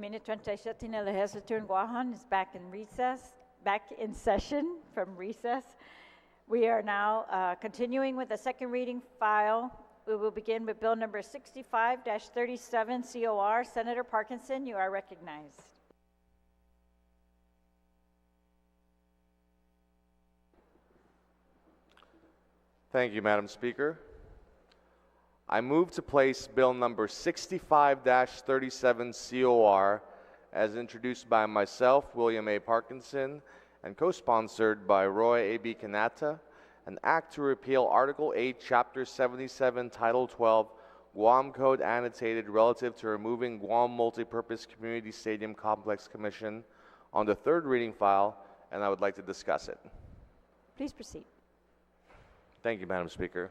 minute 37 in the Legislature in Guam is back in session from recess. We are now continuing with the second reading file. We will begin with bill number 65-37 COR. Senator Parkinson, you are recognized. Thank you, Madam Speaker. I move to place bill number 65-37 COR as introduced by myself, William A. Parkinson, and co-sponsored by Roy A.B. Kanata, an act to repeal Article 8, Chapter 77, Title 12, Guam Code annotated relative to removing Guam Multipurpose Community Stadium Complex Commission on the third reading file, and I would like to discuss it. Please proceed. Thank you, Madam Speaker.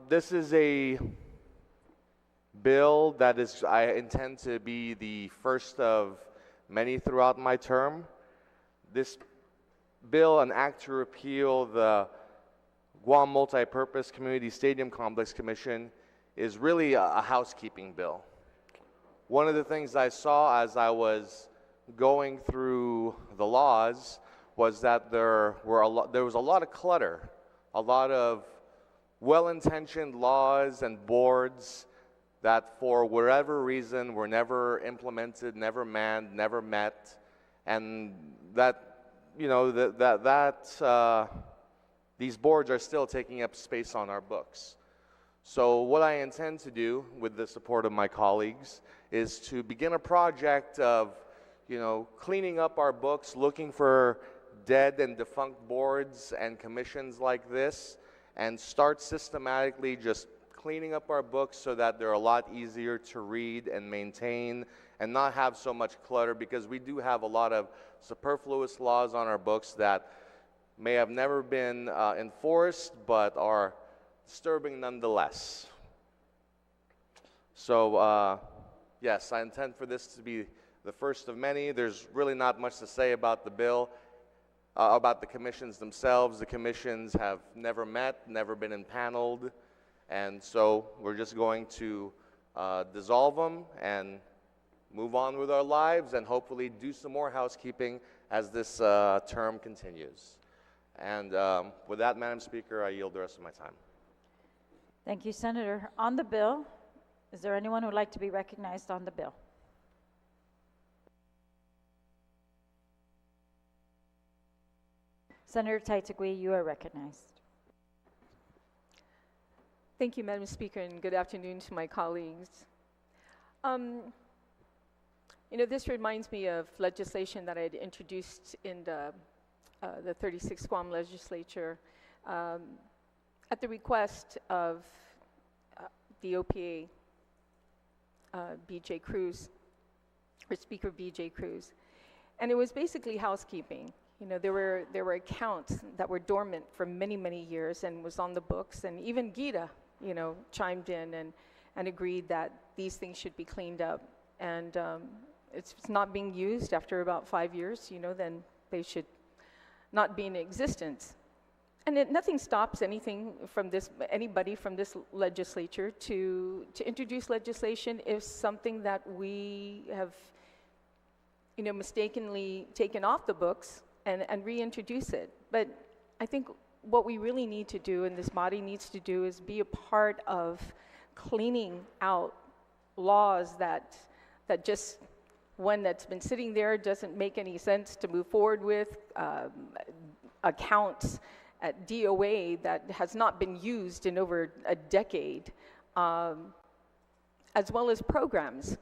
This is a bill that I intend to be the first of many throughout my term. This bill, an act to repeal the Guam Multipurpose Community Stadium Complex Commission, is really a housekeeping bill. One of the things I saw as I was going through the laws was that there was a lot of clutter, a lot of well-intentioned laws and boards that for whatever reason were never implemented, never manned, never met, and that, you know, these boards are still taking up space on our books. So what I intend to do with the support of my colleagues is to begin a project of, you know, cleaning up our books, looking for dead and defunct boards and commissions like this, and start systematically just cleaning up our books so that they're a lot easier to read and maintain and not have so much clutter, because we do have a lot of superfluous laws on our books that may have never been enforced but are disturbing nonetheless. So yes, I intend for this to be the first of many. There's really not much to say about the bill. About the commissions themselves. The commissions have never met, never been impaneled, and so we're just going to dissolve them and move on with our lives and hopefully do some more housekeeping as this term continues. And with that, Madam Speaker, I yield the rest of my time. Thank you, Senator. On the bill, is there anyone who would like to be recognized on the bill? Senator Taitigui, you are recognized. Thank you, Madam Speaker, and good afternoon to my colleagues. You know, this reminds me of legislation that I had introduced in the 36th Guam Legislature at the request of the OPA, B.J. Cruz, or Speaker B.J. Cruz. And it was basically housekeeping. You know, there were accounts that were dormant for many, many years and was on the books, and even Gita, you know, chimed in and agreed that these things should be cleaned up. And it's not being used after about 5 years, you know, then they should not be in existence. And nothing stops anybody from this legislature to introduce legislation if something that we have, you know, mistakenly taken off the books and reintroduce it. But I think what we really need to do, and this body needs to do, is be a part of cleaning out laws that just, one that's been sitting there doesn't make any sense to move forward with, accounts at DOA that has not been used in over a decade, as well as programs.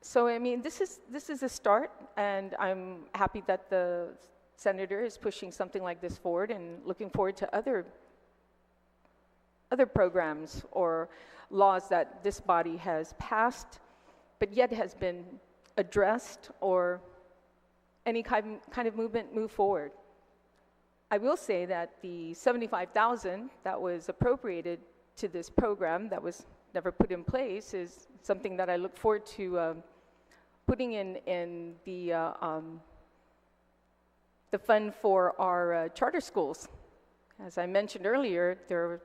So, I mean, this is a start, and I'm happy that the Senator is pushing something like this forward, and looking forward to other programs or laws that this body has passed, but yet has been addressed, or any kind of movement move forward. I will say that the $75,000 that was appropriated to this program that was never put in place is something that I look forward to putting in the fund for our charter schools. As I mentioned earlier, they're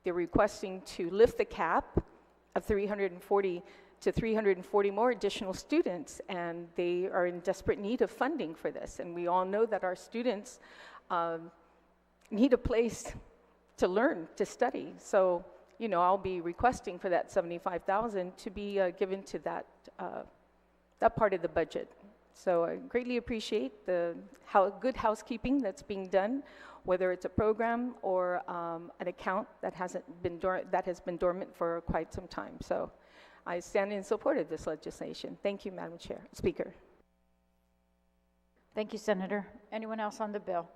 requesting to lift the cap of $340 to 340 more additional students, and they are in desperate need of funding for this. And we all know that our students need a place to learn, to study. So, you know, I'll be requesting for that $75,000 to be given to that part of the budget. So I greatly appreciate the good housekeeping that's being done, whether it's a program or an account that has been dormant for quite some time. So I stand in support of this legislation. Thank you, Madam Speaker. Thank you, Senator. Anyone else on the bill?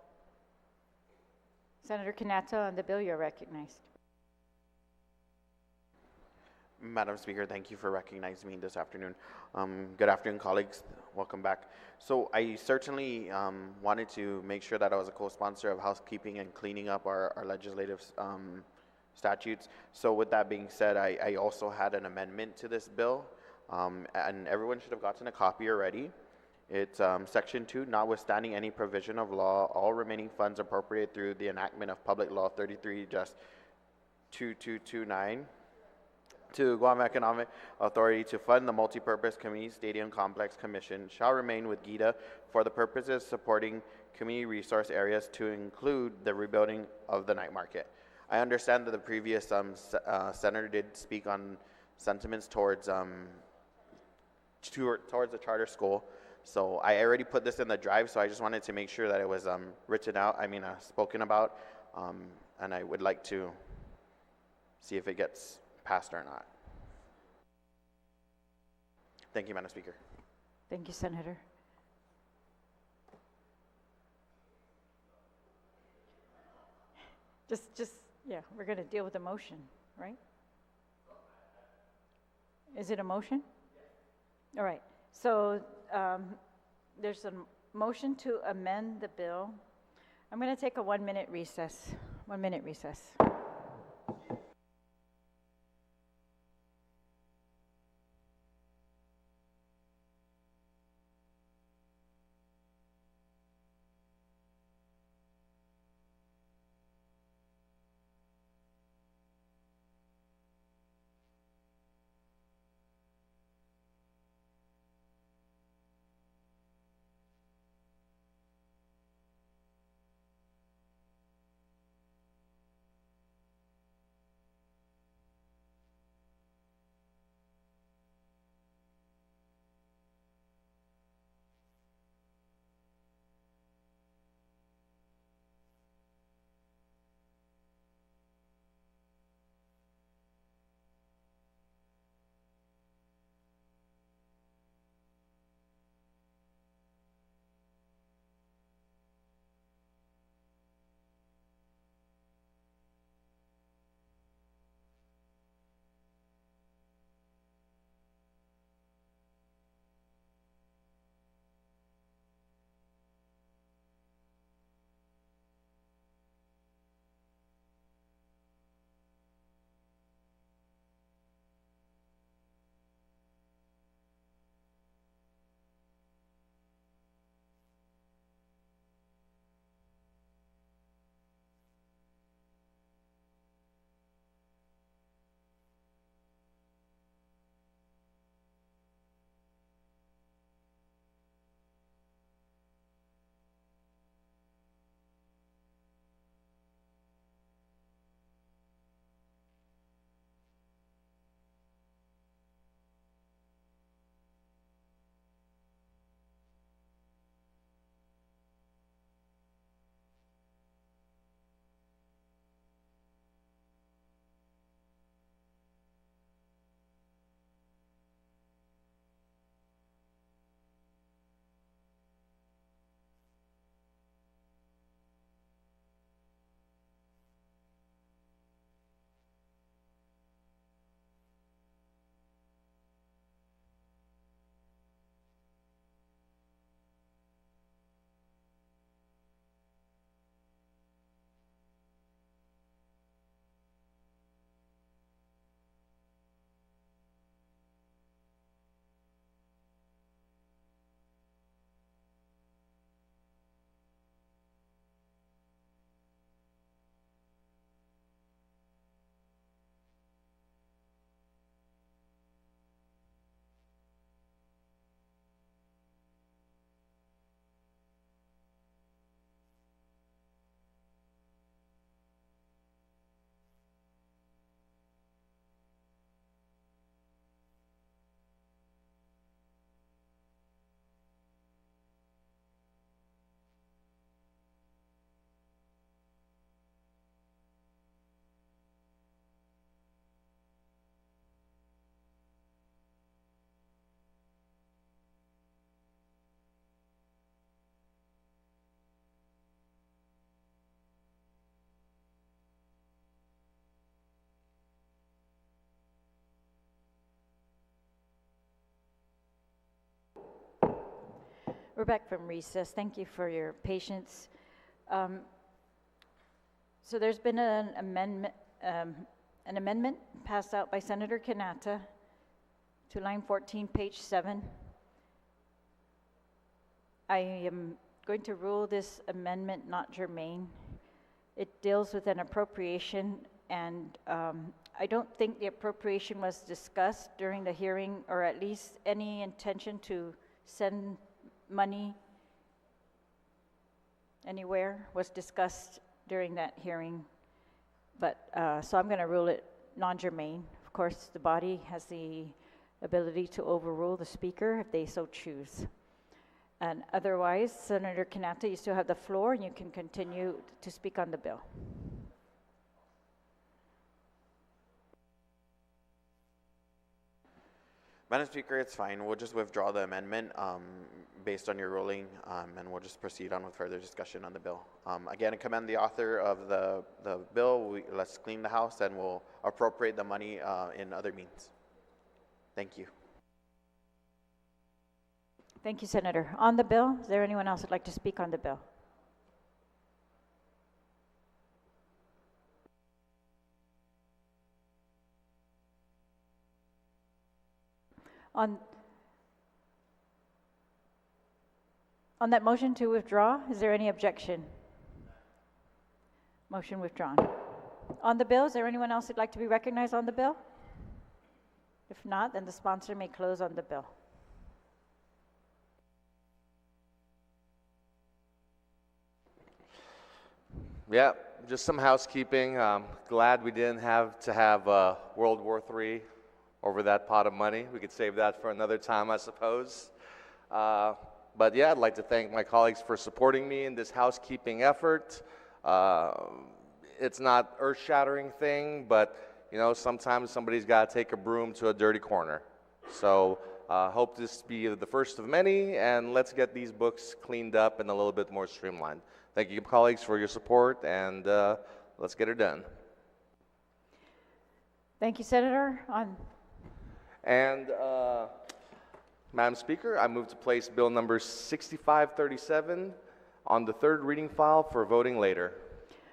Senator Kanata, on the bill, you're recognized. Madam Speaker, thank you for recognizing me this afternoon. Good afternoon, colleagues. Welcome back. So I certainly wanted to make sure that I was a co-sponsor of housekeeping and cleaning up our legislative statutes. So with that being said, I also had an amendment to this bill, and everyone should have gotten a copy already. It's Section 2, notwithstanding any provision of law, all remaining funds appropriated through the enactment of Public Law 33-2229 to Guam Economic Authority to fund the Multipurpose Community Stadium Complex Commission shall remain with GITA for the purposes of supporting community resource areas to include the rebuilding of the night market. I understand that the previous senator did speak on sentiments towards the charter school. So I already put this in the drive, so I just wanted to make sure that it was spoken about, and I would like to see if it gets passed or not. Thank you, Madam Speaker. Thank you, Senator. Yeah, we're going to deal with the motion, right? Is it a motion? All right. So there's a motion to amend the bill. I'm going to take a 1-minute recess. 1-minute recess. We're back from recess. Thank you for your patience. So there's been an amendment passed out by Senator Kanata to line 14, page 7. I am going to rule this amendment not germane. It deals with an appropriation, and I don't think the appropriation was discussed during the hearing, or at least any intention to send money anywhere was discussed during that hearing. But so I'm going to rule it non-germane. Of course, the body has the ability to overrule the speaker if they so choose. And otherwise, Senator Kanata, you still have the floor, and you can continue to speak on the bill. Madam Speaker, it's fine. We'll just withdraw the amendment based on your ruling, and we'll just proceed on with further discussion on the bill. Again, I commend the author of the bill. Let's clean the house, and we'll appropriate the money in other means. Thank you. Thank you, Senator. On the bill, is there anyone else who'd like to speak on the bill? On that motion to withdraw, is there any objection? Motion withdrawn. On the bill, is there anyone else who'd like to be recognized on the bill? If not, then the sponsor may close on the bill. Yeah, just some housekeeping. Glad we didn't have to have World War III over that pot of money. We could save that for another time, I suppose. But yeah, I'd like to thank my colleagues for supporting me in this housekeeping effort. It's not an earth-shattering thing, but you know, sometimes somebody's got to take a broom to a dirty corner. So hope this be the first of many, and let's get these books cleaned up and a little bit more streamlined. Thank you, colleagues, for your support, and let's get it done. Thank you, Senator. And Madam Speaker, I move to place Bill number 6537 on the third reading file for voting later.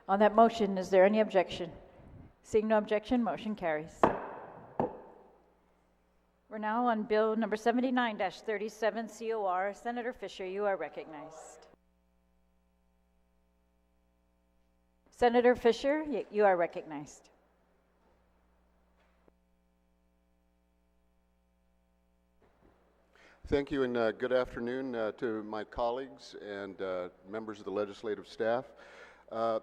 On that motion, is there any objection? Seeing no objection, motion carries. We're now on Bill number 79-37 COR. Senator Fisher, you are recognized. Senator Fisher, you are recognized. Thank you, and good afternoon to my colleagues and members of the legislative staff.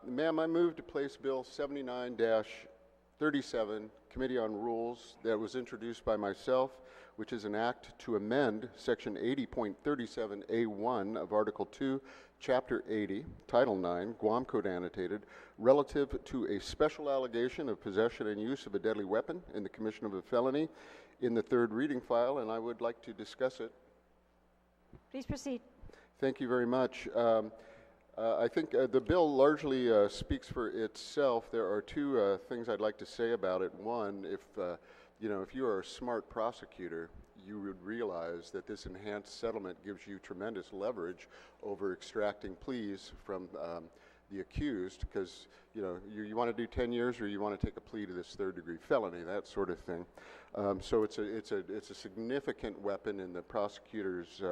Ma'am, I move to place Bill 79-37, Committee on Rules, that was introduced by myself, which is an act to amend Section 80.37A1 of Article 2, Chapter 80, Title 9, Guam Code Annotated, relative to a special allegation of possession and use of a deadly weapon in the commission of a felony in the third reading file, and I would like to discuss it. Please proceed. Thank you very much. I think the bill largely speaks for itself. There are two things I'd like to say about it. One, if you are a smart prosecutor, you would realize that this enhanced settlement gives you tremendous leverage over extracting pleas from the accused, because you want to do 10 years or you want to take a plea to this third-degree felony, that sort of thing. So it's a significant weapon in the prosecutor's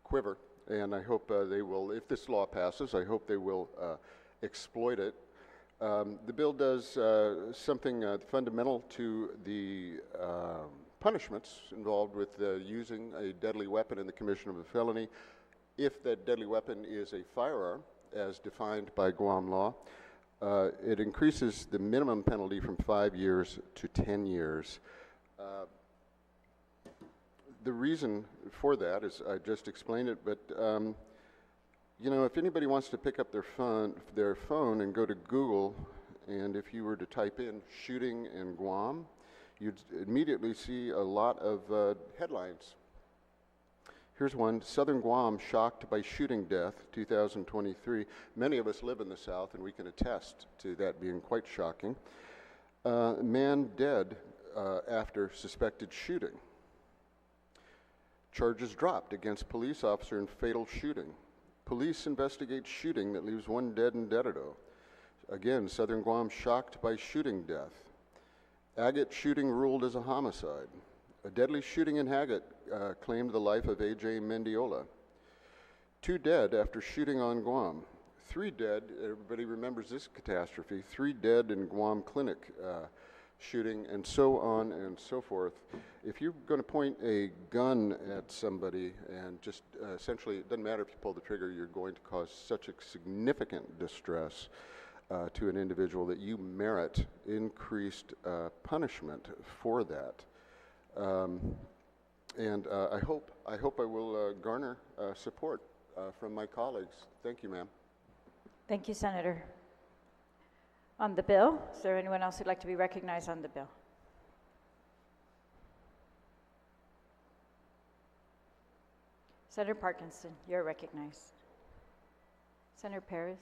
quiver, and I hope they will, if this law passes, I hope they will exploit it. The bill does something fundamental to the punishments involved with using a deadly weapon in the commission of a felony. If that deadly weapon is a firearm, as defined by Guam law, it increases the minimum penalty from 5 years to 10 years. The reason for that is, I just explained it, but if anybody wants to pick up their phone and go to Google, and if you were to type in shooting in Guam, you'd immediately see a lot of headlines. Here's one: Southern Guam shocked by shooting death, 2023. Many of us live in the South, and we can attest to that being quite shocking. Man dead after suspected shooting. Charges dropped against police officer in fatal shooting. Police investigate shooting that leaves one dead in Dededo. Again, Southern Guam shocked by shooting death. Agate shooting ruled as a homicide. A deadly shooting in Agate claimed the life of A.J. Mendiola. 2 dead after shooting on Guam. 3 dead, everybody remembers this catastrophe, 3 dead in Guam clinic shooting, and so on and so forth. If you're going to point a gun at somebody and just essentially, it doesn't matter if you pull the trigger, you're going to cause such a significant distress to an individual that you merit increased punishment for that. And I hope I will garner support from my colleagues. Thank you, ma'am. Thank you, Senator. On the bill, is there anyone else who'd like to be recognized on the bill? Senator Parkinson, you're recognized. Senator Perez.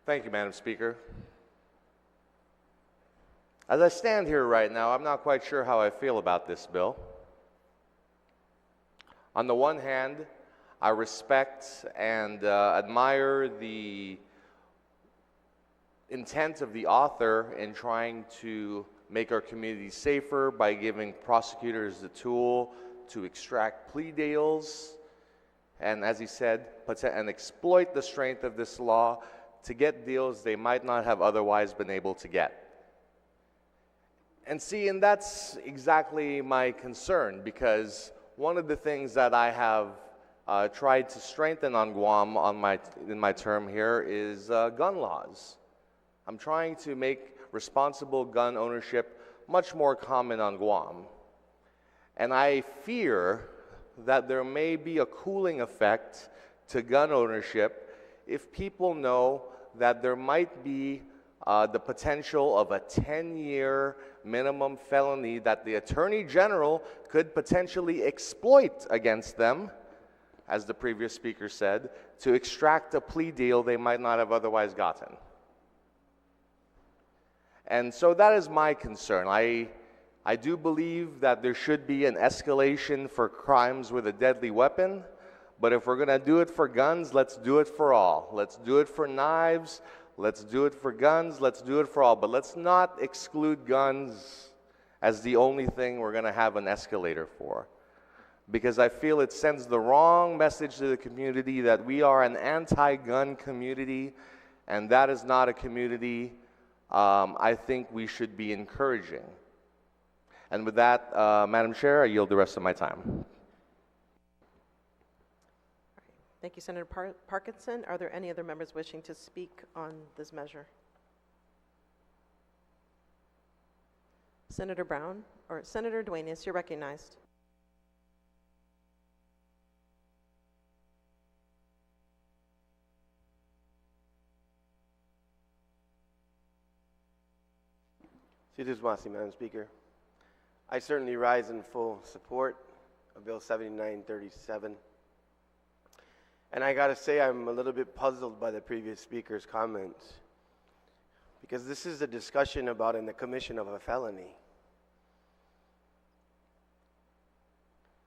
Thank you, Madam Speaker. As I stand here right now, I'm not quite sure how I feel about this bill. On the one hand, I respect and admire the intent of the author in trying to make our community safer by giving prosecutors the tool to extract plea deals and, as he said, and exploit the strength of this law to get deals they might not have otherwise been able to get. And see, and that's exactly my concern, because one of the things that I have tried to strengthen on Guam in my term here is gun laws. I'm trying to make responsible gun ownership much more common on Guam. And I fear that there may be a cooling effect to gun ownership if people know that there might be the potential of a 10-year minimum felony that the Attorney General could potentially exploit against them, as the previous speaker said, to extract a plea deal they might not have otherwise gotten. And so that is my concern. I do believe that there should be an escalation for crimes with a deadly weapon, but if we're going to do it for guns, let's do it for all. Let's do it for knives. Let's do it for guns, let's do it for all, but let's not exclude guns as the only thing we're going to have an escalator for. Because I feel it sends the wrong message to the community that we are an anti-gun community, and that is not a community I think we should be encouraging. And with that, Madam Chair, I yield the rest of my time. Thank you, Senator Parkinson. Are there any other members wishing to speak on this measure? Senator Brown, or Senator Duenas, you're recognized. Madam Speaker. I certainly rise in full support of Bill 7937. And I got to say, I'm a little bit puzzled by the previous speaker's comments, because this is a discussion about in the commission of a felony.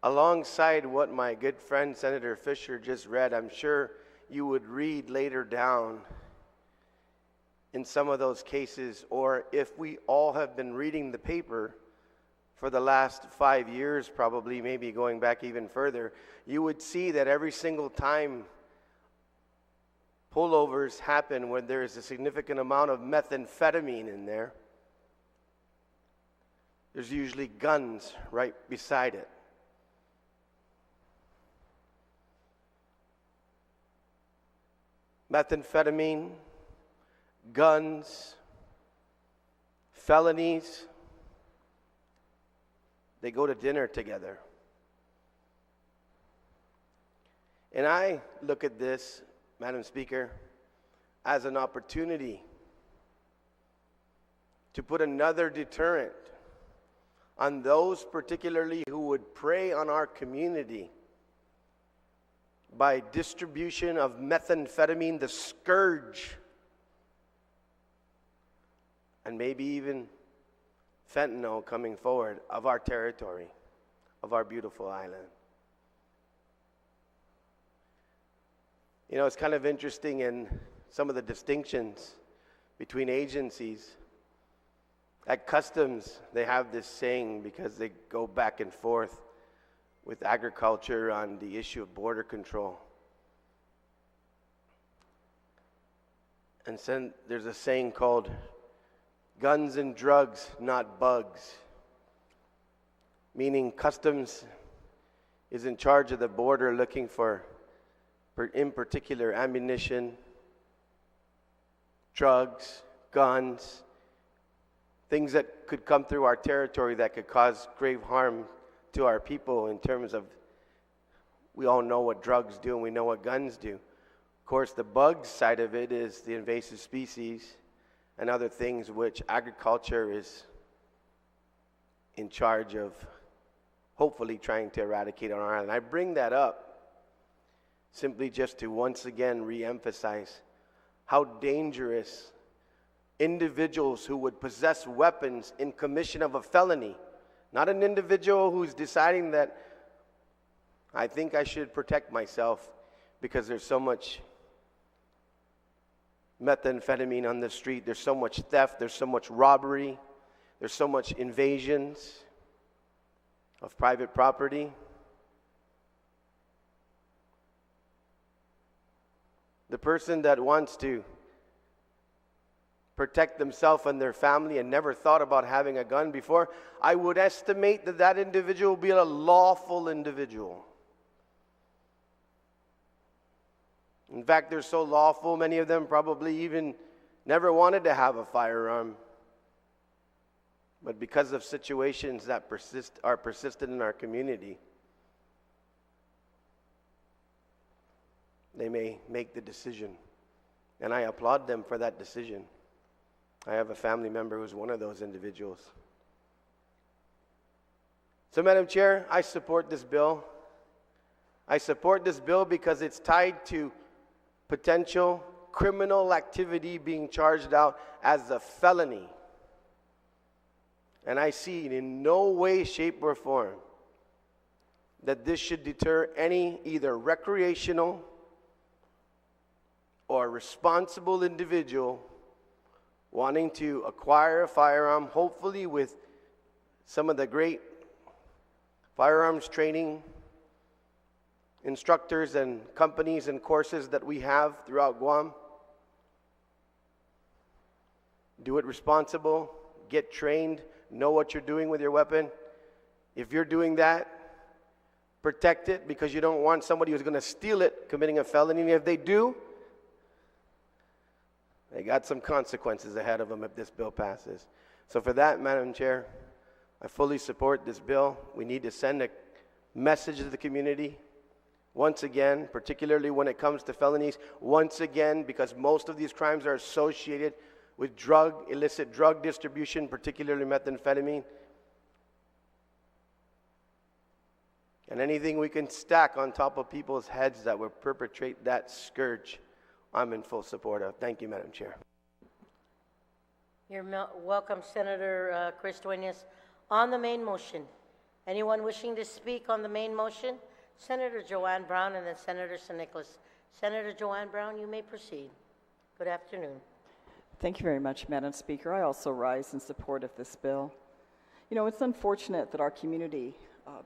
Alongside what my good friend Senator Fisher just read, I'm sure you would read later down in some of those cases, or if we all have been reading the paper for the last 5 years, probably, maybe going back even further, you would see that every single time pullovers happen when there is a significant amount of methamphetamine in there, there's usually guns right beside it. Methamphetamine, guns, felonies, they go to dinner together. And I look at this, Madam Speaker, as an opportunity to put another deterrent on those particularly who would prey on our community by distribution of methamphetamine, the scourge and maybe even fentanyl coming forward of our territory, of our beautiful island. You know, it's kind of interesting in some of the distinctions between agencies. At Customs, they have this saying, because they go back and forth with agriculture on the issue of border control. And then there's a saying called, guns and drugs, not bugs. Meaning Customs is in charge of the border looking for, in particular, ammunition, drugs, guns, things that could come through our territory that could cause grave harm to our people in terms of, we all know what drugs do and we know what guns do. Of course, the bugs side of it is the invasive species and other things which agriculture is in charge of hopefully trying to eradicate on our island. I bring that up simply just to once again re-emphasize how dangerous individuals who would possess weapons in commission of a felony, not an individual who's deciding that I think I should protect myself because there's so much methamphetamine on the street, there's so much theft, there's so much robbery, there's so much invasions of private property. The person that wants to protect themselves and their family and never thought about having a gun before, I would estimate that that individual will be a lawful individual. In fact, they're so lawful, many of them probably even never wanted to have a firearm. But because of situations that are persistent in our community, they may make the decision. And I applaud them for that decision. I have a family member who's one of those individuals. So, Madam Chair, I support this bill. I support this bill because it's tied to potential criminal activity being charged out as a felony. And I see in no way, shape, or form that this should deter any either recreational or responsible individual wanting to acquire a firearm, hopefully with some of the great firearms training instructors and companies and courses that we have throughout Guam. Do it responsible, get trained, know what you're doing with your weapon. If you're doing that, protect it, because you don't want somebody who's going to steal it committing a felony. And if they do, they got some consequences ahead of them if this bill passes. So for that, Madam Chair, I fully support this bill. We need to send a message to the community. Once again, particularly when it comes to felonies, once again, because most of these crimes are associated with illicit drug distribution, particularly methamphetamine. And anything we can stack on top of people's heads that will perpetrate that scourge, I'm in full support of. Thank you, Madam Chair. You're welcome, Senator Chris Duenas. On the main motion, anyone wishing to speak on the main motion? Senator Joanne Brown and then Senator San Nicolas. Senator Joanne Brown, you may proceed. Good afternoon. Thank you very much, Madam Speaker. I also rise in support of this bill. You know, it's unfortunate that our community,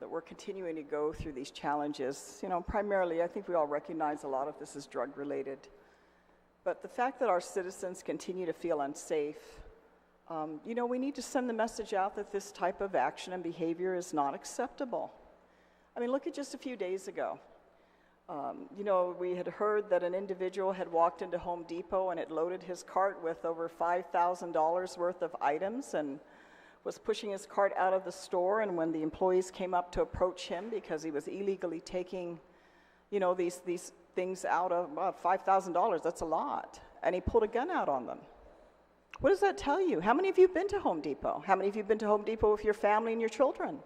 that we're continuing to go through these challenges. You know, primarily, I think we all recognize a lot of this is drug-related. But the fact that our citizens continue to feel unsafe, you know, we need to send the message out that this type of action and behavior is not acceptable. I mean, look at just a few days ago. You know, we had heard that an individual had walked into Home Depot and had loaded his cart with over $5,000 worth of items and was pushing his cart out of the store. And when the employees came up to approach him because he was illegally taking, you know, these things out of $5,000, that's a lot. And he pulled a gun out on them. What does that tell you? How many of you have been to Home Depot? How many of you have been to Home Depot with your family and your children?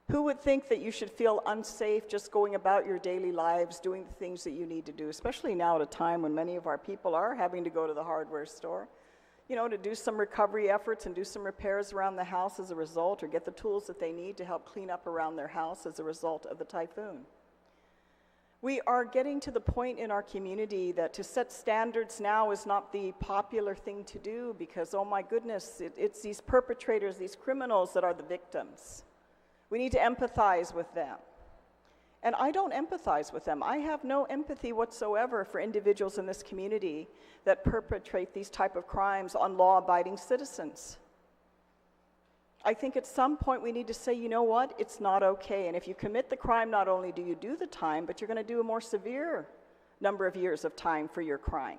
Who would think that you should feel unsafe just going about your daily lives, doing the things that you need to do, especially now at a time when many of our people are having to go to the hardware store? to do some recovery efforts and do some repairs around the house as a result, or get the tools that they need to help clean up around their house as a result of the typhoon. We are getting to the point in our community that to set standards now is not the popular thing to do because, oh my goodness, it's these perpetrators, these criminals that are the victims. We need to empathize with them. And I don't empathize with them. I have no empathy whatsoever for individuals in this community that perpetrate these type of crimes on law-abiding citizens. I think at some point we need to say, you know what, it's not okay. And if you commit the crime, not only do you do the time, but you're going to do a more severe number of years of time for your crime.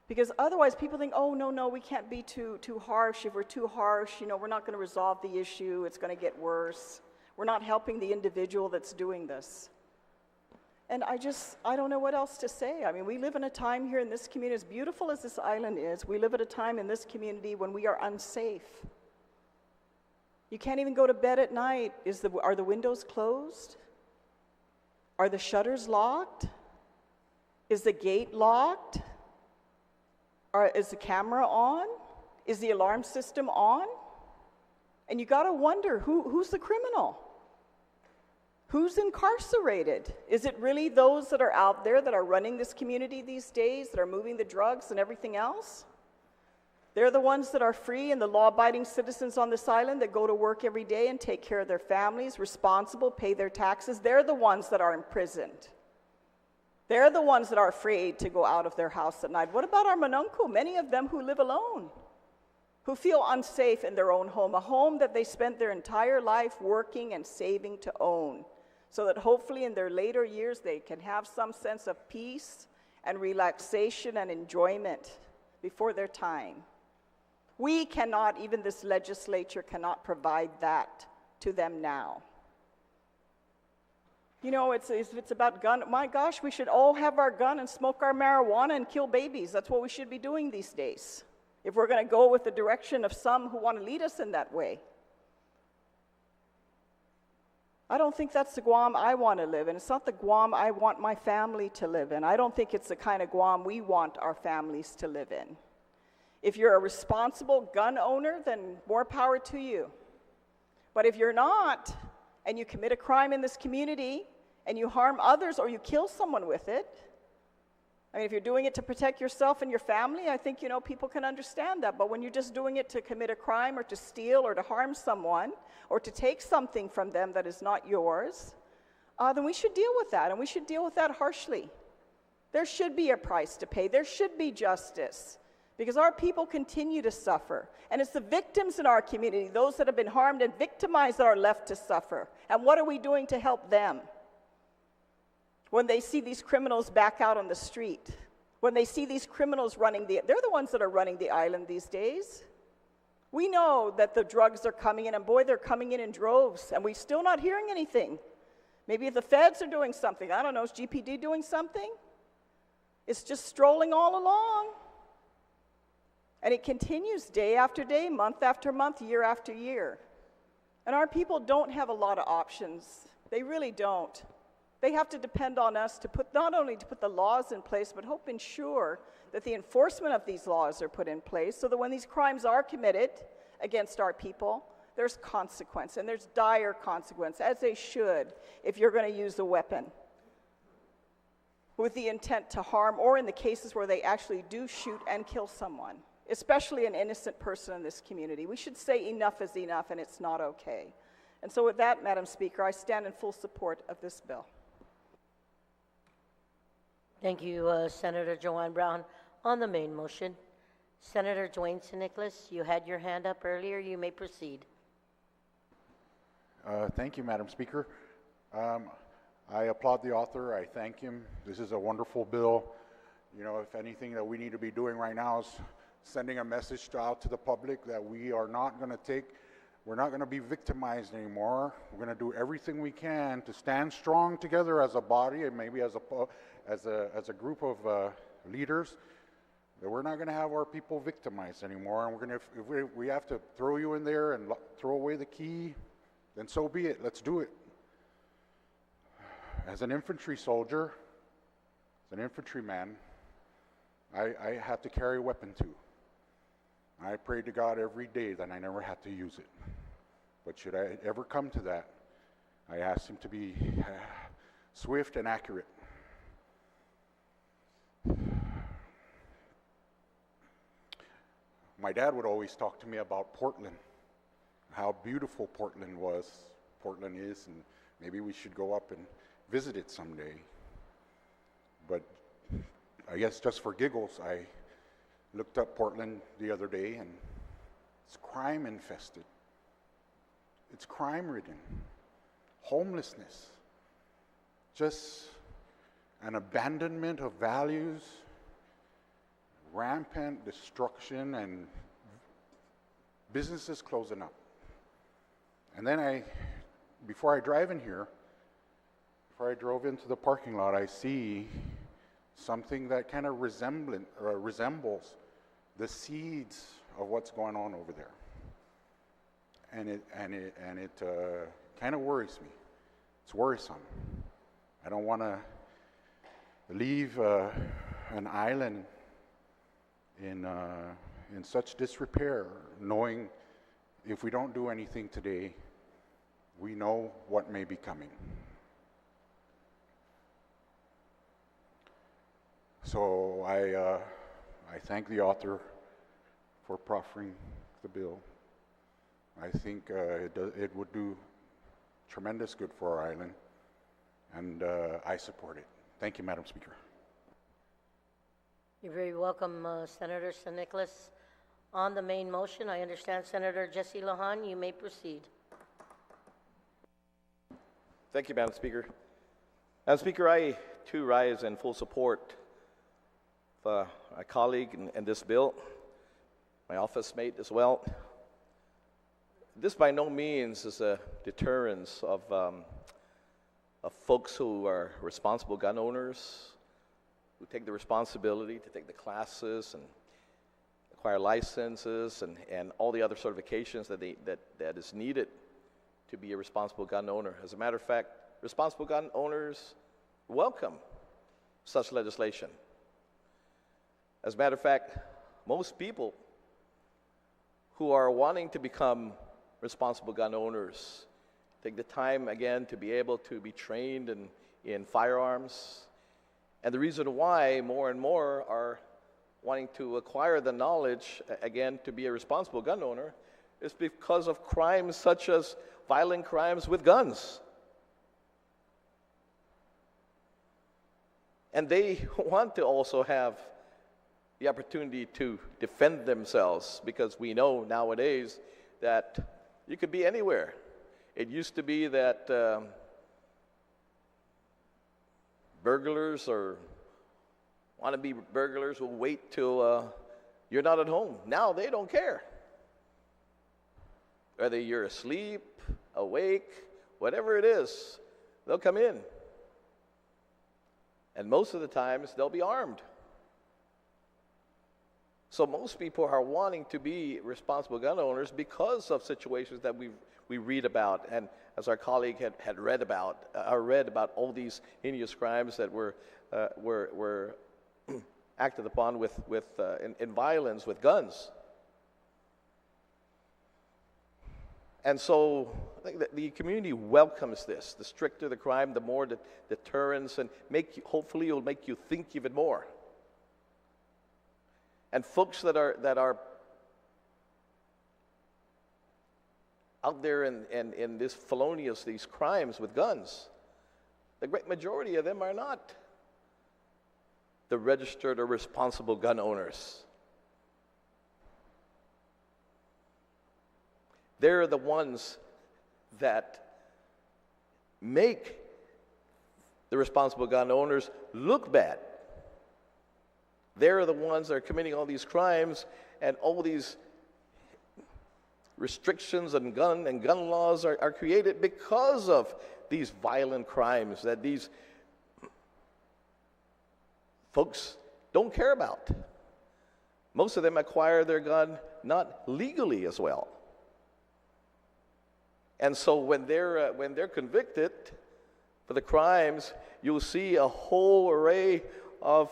Because otherwise people think, oh, no, we can't be too harsh. If we're too harsh, we're not going to resolve the issue. It's going to get worse. We're not helping the individual that's doing this. And I don't know what else to say. I mean, we live in a time here in this community, as beautiful as this island is, we live at a time in this community when we are unsafe. You can't even go to bed at night. Are the windows closed? Are the shutters locked? Is the gate locked? Is the camera on? Is the alarm system on? And you got to wonder, who's the criminal? Who's incarcerated? Is it really those that are out there that are running this community these days, that are moving the drugs and everything else? They're the ones that are free and the law-abiding citizens on this island that go to work every day and take care of their families, responsible, pay their taxes. They're the ones that are imprisoned. They're the ones that are afraid to go out of their house at night. What about our Manunku? Many of them who live alone, who feel unsafe in their own home, a home that they spent their entire life working and saving to own, so that hopefully in their later years they can have some sense of peace and relaxation and enjoyment before their time. We cannot, even this legislature cannot provide that to them now. It's about gun. My gosh, we should all have our gun and smoke our marijuana and kill babies. That's what we should be doing these days, if we're going to go with the direction of some who want to lead us in that way. I don't think that's the Guam I want to live in. It's not the Guam I want my family to live in. I don't think it's the kind of Guam we want our families to live in. If you're a responsible gun owner, then more power to you. But if you're not, and you commit a crime in this community, and you harm others or you kill someone with it, I mean, if you're doing it to protect yourself and your family, I think, people can understand that. But when you're just doing it to commit a crime or to steal or to harm someone or to take something from them that is not yours, then we should deal with that, and we should deal with that harshly. There should be a price to pay. There should be justice, because our people continue to suffer. And it's the victims in our community, those that have been harmed and victimized, that are left to suffer. And what are we doing to help them? When they see these criminals back out on the street, when they see these criminals they're the ones that are running the island these days. We know that the drugs are coming in, and boy, they're coming in droves, and we're still not hearing anything. Maybe the feds are doing something. I don't know, is GPD doing something? It's just strolling all along. And it continues day after day, month after month, year after year. And our people don't have a lot of options. They really don't. They have to depend on us to not only to put the laws in place, but ensure that the enforcement of these laws are put in place so that when these crimes are committed against our people, there's consequence, and there's dire consequence, as they should, if you're going to use a weapon with the intent to harm, or in the cases where they actually do shoot and kill someone, especially an innocent person in this community. We should say enough is enough, and it's not okay. And so with that, Madam Speaker, I stand in full support of this bill. Thank you, Senator Joanne Brown. On the main motion, Senator Dwayne St. Nicholas, you had your hand up earlier. You may proceed. Thank you, Madam Speaker. I applaud the author. I thank him. This is a wonderful bill. If anything that we need to be doing right now is sending a message out to the public that we are not going to we're not going to be victimized anymore. We're going to do everything we can to stand strong together as a body, and maybe as a group of leaders, that we're not going to have our people victimized anymore. And if we have to throw you in there and throw away the key, then so be it. Let's do it. As an infantry soldier, as an infantryman, I have to carry a weapon too. I prayed to God every day that I never had to use it. But should I ever come to that, I asked him to be swift and accurate. My dad would always talk to me about Portland, how beautiful Portland is, and maybe we should go up and visit it someday. But I guess just for giggles, I looked up Portland the other day, and it's crime infested. It's crime ridden. Homelessness. Just an abandonment of values, rampant destruction, and businesses closing up. And then before I drove into the parking lot, I see something that kind of resembles the seeds of what's going on over there. And it kind of worries me. It's worrisome. I don't want to leave an island in such disrepair, knowing if we don't do anything today, we know what may be coming. So I thank the author for proffering the bill. I think it would do tremendous good for our island, and I support it. Thank you, Madam Speaker. You're very welcome, Senator San Nicolas. On the main motion, I understand Senator Jesse Lohan, you may proceed. Thank you, Madam Speaker. Madam Speaker, I too rise in full support of my colleague in this bill, my office mate as well. This by no means is a deterrence of folks who are responsible gun owners, who take the responsibility to take the classes and acquire licenses and all the other certifications that is needed to be a responsible gun owner. As a matter of fact, responsible gun owners welcome such legislation. As a matter of fact, most people who are wanting to become responsible gun owners take the time again to be able to be trained in firearms. And the reason why more and more are wanting to acquire the knowledge again to be a responsible gun owner is because of crimes such as violent crimes with guns. And they want to also have the opportunity to defend themselves, because we know nowadays that you could be anywhere. It used to be that burglars or wannabe burglars will wait till you're not at home. Now they don't care. Whether you're asleep, awake, whatever it is, they'll come in. And most of the times they'll be armed. So most people are wanting to be responsible gun owners because of situations that we read about, and as our colleague had read about all these heinous crimes that were acted upon in violence with guns. And so I think that the community welcomes this. The stricter the crime, the more the deterrence, and hopefully it will make you think even more. And folks that are out there in this felonious, these crimes with guns, the great majority of them are not the registered or responsible gun owners. They're the ones that make the responsible gun owners look bad. They're the ones that are committing all these crimes, and all these restrictions and gun laws are created because of these violent crimes that these folks don't care about. Most of them acquire their gun not legally as well. And so when they're convicted for the crimes, you'll see a whole array of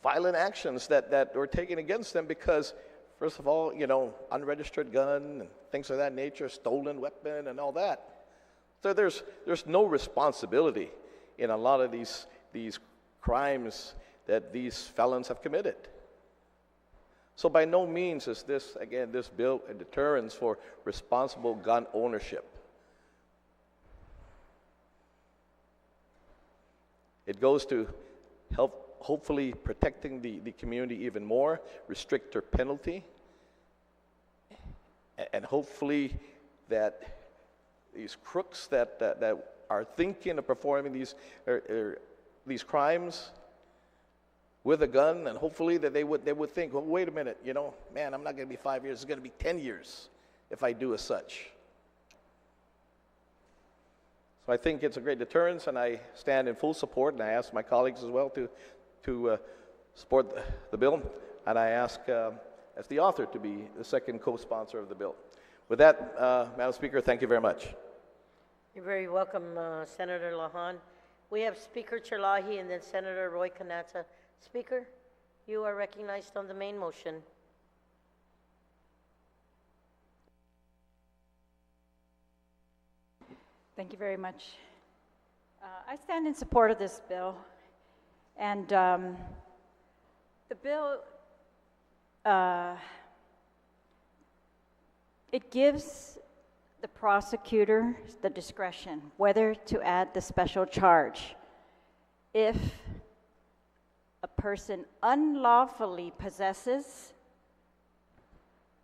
violent actions that were taken against them because, first of all, unregistered gun and things of that nature, stolen weapon and all that. So there's no responsibility in a lot of these crimes that these felons have committed. So by no means is this bill a deterrence for responsible gun ownership. It goes to help, hopefully, protecting the community even more, restrict their penalty, and hopefully that these crooks that are thinking of performing these crimes with a gun, and hopefully that they would think, well, wait a minute, man, I'm not going to be 5 years, it's going to be 10 years if I do as such. So I think it's a great deterrence, and I stand in full support, and I ask my colleagues as well to support the bill, and I ask, as the author, to be the second co-sponsor of the bill. With that, Madam Speaker, thank you very much. You're very welcome, Senator Lahan. We have Speaker Chalahi and then Senator Roy Canata. Speaker, you are recognized on the main motion. Thank you very much. I stand in support of this bill, and the bill, it gives the prosecutor the discretion whether to add the special charge if a person unlawfully possesses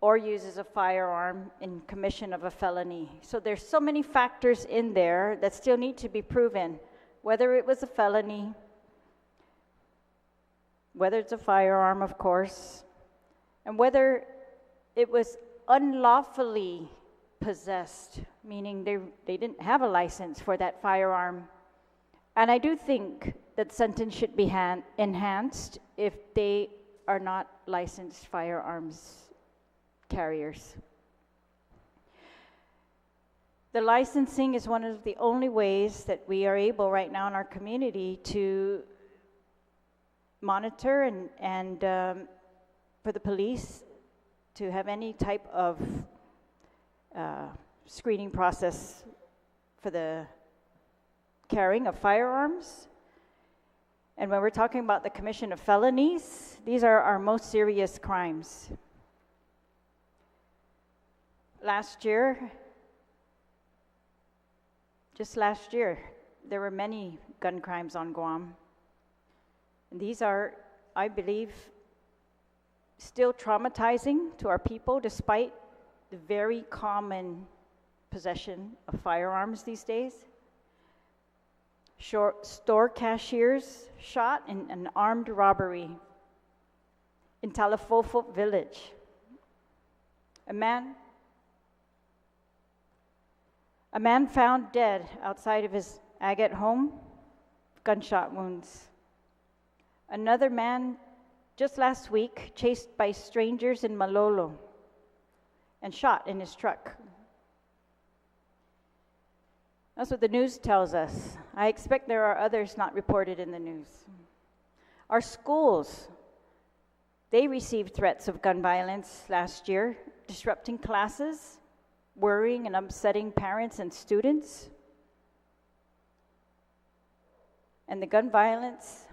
or uses a firearm in commission of a felony. So there's so many factors in there that still need to be proven, whether it was a felony, whether it's a firearm, of course, and whether it was unlawfully possessed, meaning they didn't have a license for that firearm. And I do think that sentence should be enhanced if they are not licensed firearms carriers. The licensing is one of the only ways that we are able right now in our community to monitor and for the police to have any type of screening process for the carrying of firearms. And when we're talking about the commission of felonies, these are our most serious crimes. Just last year, there were many gun crimes on Guam. And these are, I believe, still traumatizing to our people despite the very common possession of firearms these days. Store cashiers shot in an armed robbery in Talafofo village. A man found dead outside of his agate home, gunshot wounds. Another man just last week chased by strangers in Malolo and shot in his truck. That's what the news tells us. I expect there are others not reported in the news. Our schools, they received threats of gun violence last year, disrupting classes, worrying and upsetting parents and students. And the gun violence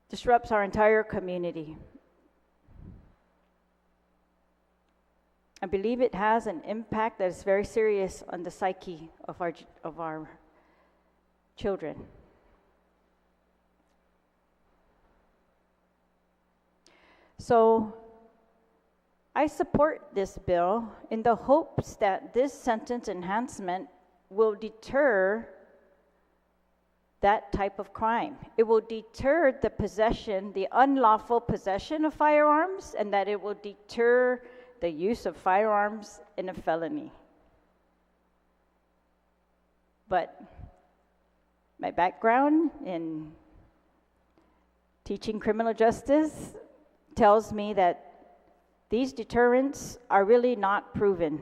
disrupts our entire community. I believe it has an impact that is very serious on the psyche of our children. So I support this bill in the hopes that this sentence enhancement will deter that type of crime. It will deter the unlawful possession of firearms, and that it will deter the use of firearms in a felony. But my background in teaching criminal justice tells me that these deterrents are really not proven.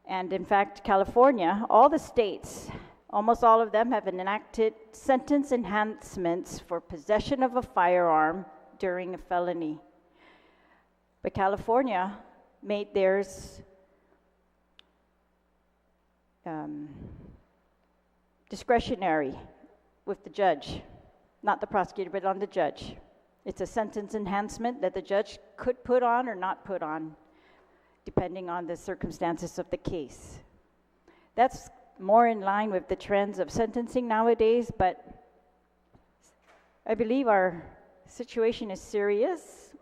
And in fact, California, all the states Almost all of them have enacted sentence enhancements for possession of a firearm during a felony. But California made theirs discretionary with the judge, not the prosecutor, but on the judge. It's a sentence enhancement that the judge could put on or not put on, depending on the circumstances of the case. That's more in line with the trends of sentencing nowadays, but I believe our situation is serious,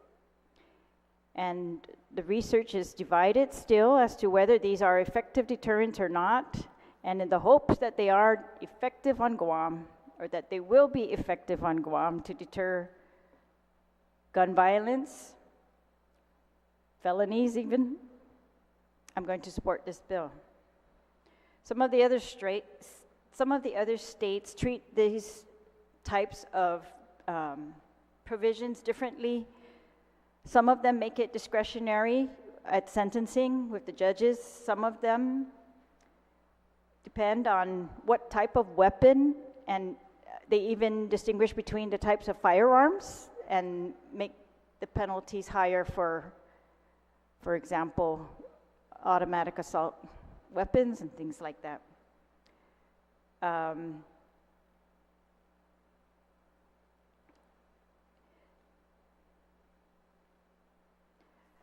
and the research is divided still as to whether these are effective deterrents or not, and in the hopes that they are effective on Guam, or that they will be effective on Guam to deter gun violence, felonies even, I'm going to support this bill. Some of the other states treat these types of provisions differently. Some of them make it discretionary at sentencing with the judges. Some of them depend on what type of weapon, and they even distinguish between the types of firearms and make the penalties higher for example, automatic assault weapons and things like that.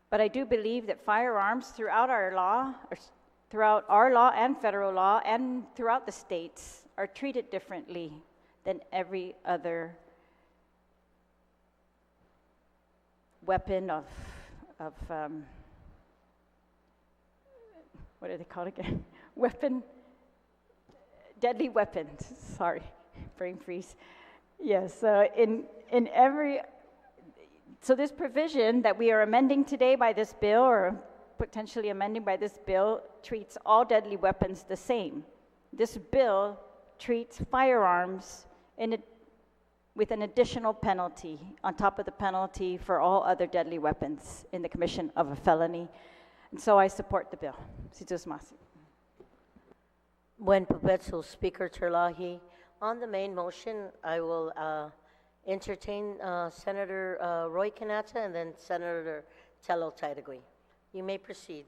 But I do believe that firearms throughout our law and federal law and throughout the states are treated differently than every other weapon of what do they call it again? Deadly weapons. Sorry, brain freeze. Yes, so this provision that we are amending today by this bill, or potentially amending by this bill, treats all deadly weapons the same. This bill treats firearms with an additional penalty on top of the penalty for all other deadly weapons in the commission of a felony. And so I support the bill. Buen provecho, Speaker Terlahi. On the main motion, I will entertain Senator Roy Canata and then Senator Tello Taitagui. You may proceed.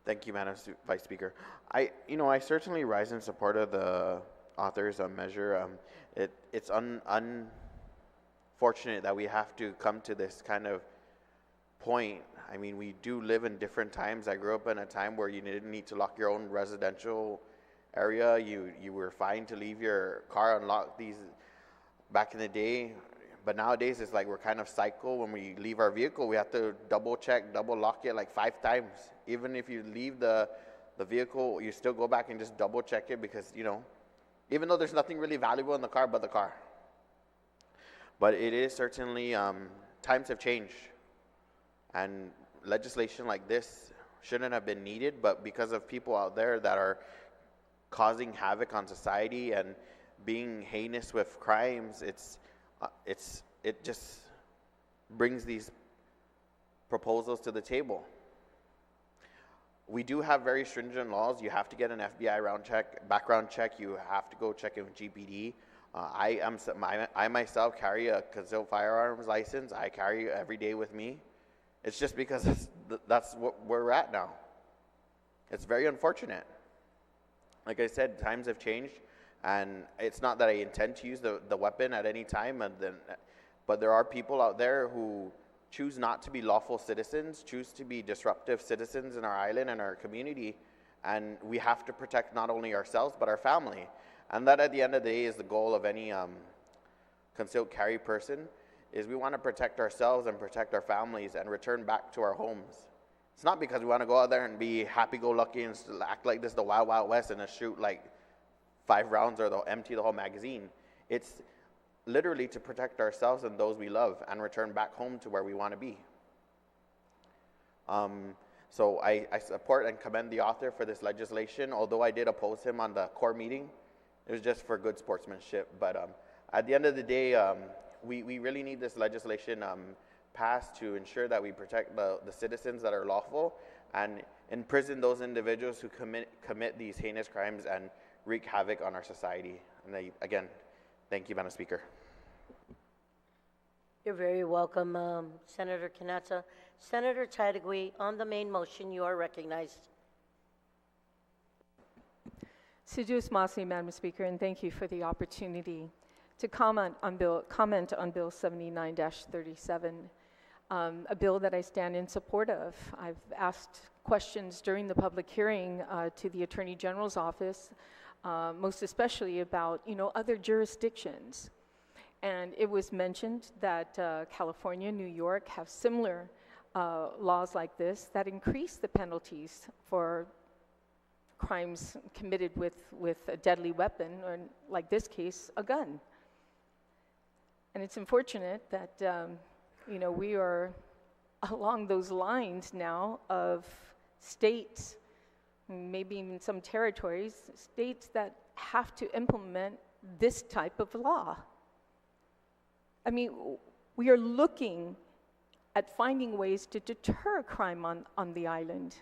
Thank you, Madam Vice Speaker. I certainly rise in support of the author's measure. It's unfortunate that we have to come to this kind of point. I mean, we do live in different times. I grew up in a time where you didn't need to lock your own residential area. You were fine to leave your car unlocked these back in the day. But nowadays, it's like we're kind of cycle. When we leave our vehicle, we have to double check, double lock it like 5 times. Even if you leave the vehicle, you still go back and just double check it because, even though there's nothing really valuable in the car but the car. But it is certainly, times have changed. And legislation like this shouldn't have been needed, but because of people out there that are causing havoc on society and being heinous with crimes, it just brings these proposals to the table. We do have very stringent laws. You have to get an FBI background check. You have to go check in with GPD. I myself carry a concealed firearms license. I carry it every day with me. It's just because that's what we're at now. It's very unfortunate. Like I said, times have changed, and it's not that I intend to use the weapon at any time, but there are people out there who choose not to be lawful citizens, choose to be disruptive citizens in our island and our community, and we have to protect not only ourselves but our family. And that at the end of the day is the goal of any concealed carry person, is we want to protect ourselves and protect our families and return back to our homes. It's not because we want to go out there and be happy-go-lucky and act like this the Wild Wild West and just shoot like 5 rounds or they'll empty the whole magazine. It's literally to protect ourselves and those we love and return back home to where we want to be. So I support and commend the author for this legislation. Although I did oppose him on the core meeting, it was just for good sportsmanship. But at the end of the day, we really need this legislation passed to ensure that we protect the citizens that are lawful and imprison those individuals who commit these heinous crimes and wreak havoc on our society. And again, thank you, Madam Speaker. You're very welcome, Senator Canazza. Senator Chattagui, on the main motion, you are recognized. Sijuous Masi, Madam Speaker, and thank you for the opportunity to comment on Bill 79-37, a bill that I stand in support of. I've asked questions during the public hearing to the Attorney General's office, most especially about, other jurisdictions. And it was mentioned that California, New York have similar laws like this that increase the penalties for crimes committed with a deadly weapon, or like this case, a gun. And it's unfortunate that, we are along those lines now of states, maybe even some territories, states that have to implement this type of law. I mean, we are looking at finding ways to deter crime on the island.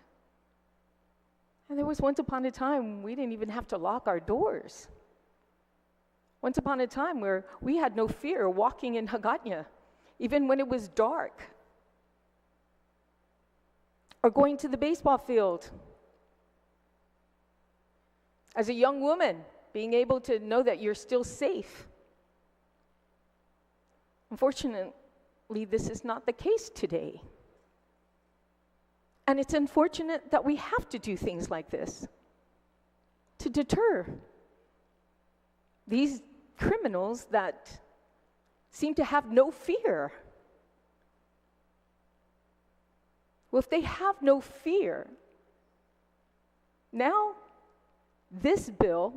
And there was once upon a time we didn't even have to lock our doors. Once upon a time where we had no fear walking in Hagåtña, even when it was dark. Or going to the baseball field. As a young woman, being able to know that you're still safe. Unfortunately, this is not the case today. And it's unfortunate that we have to do things like this to deter these criminals that seem to have no fear. Well, if they have no fear, now this bill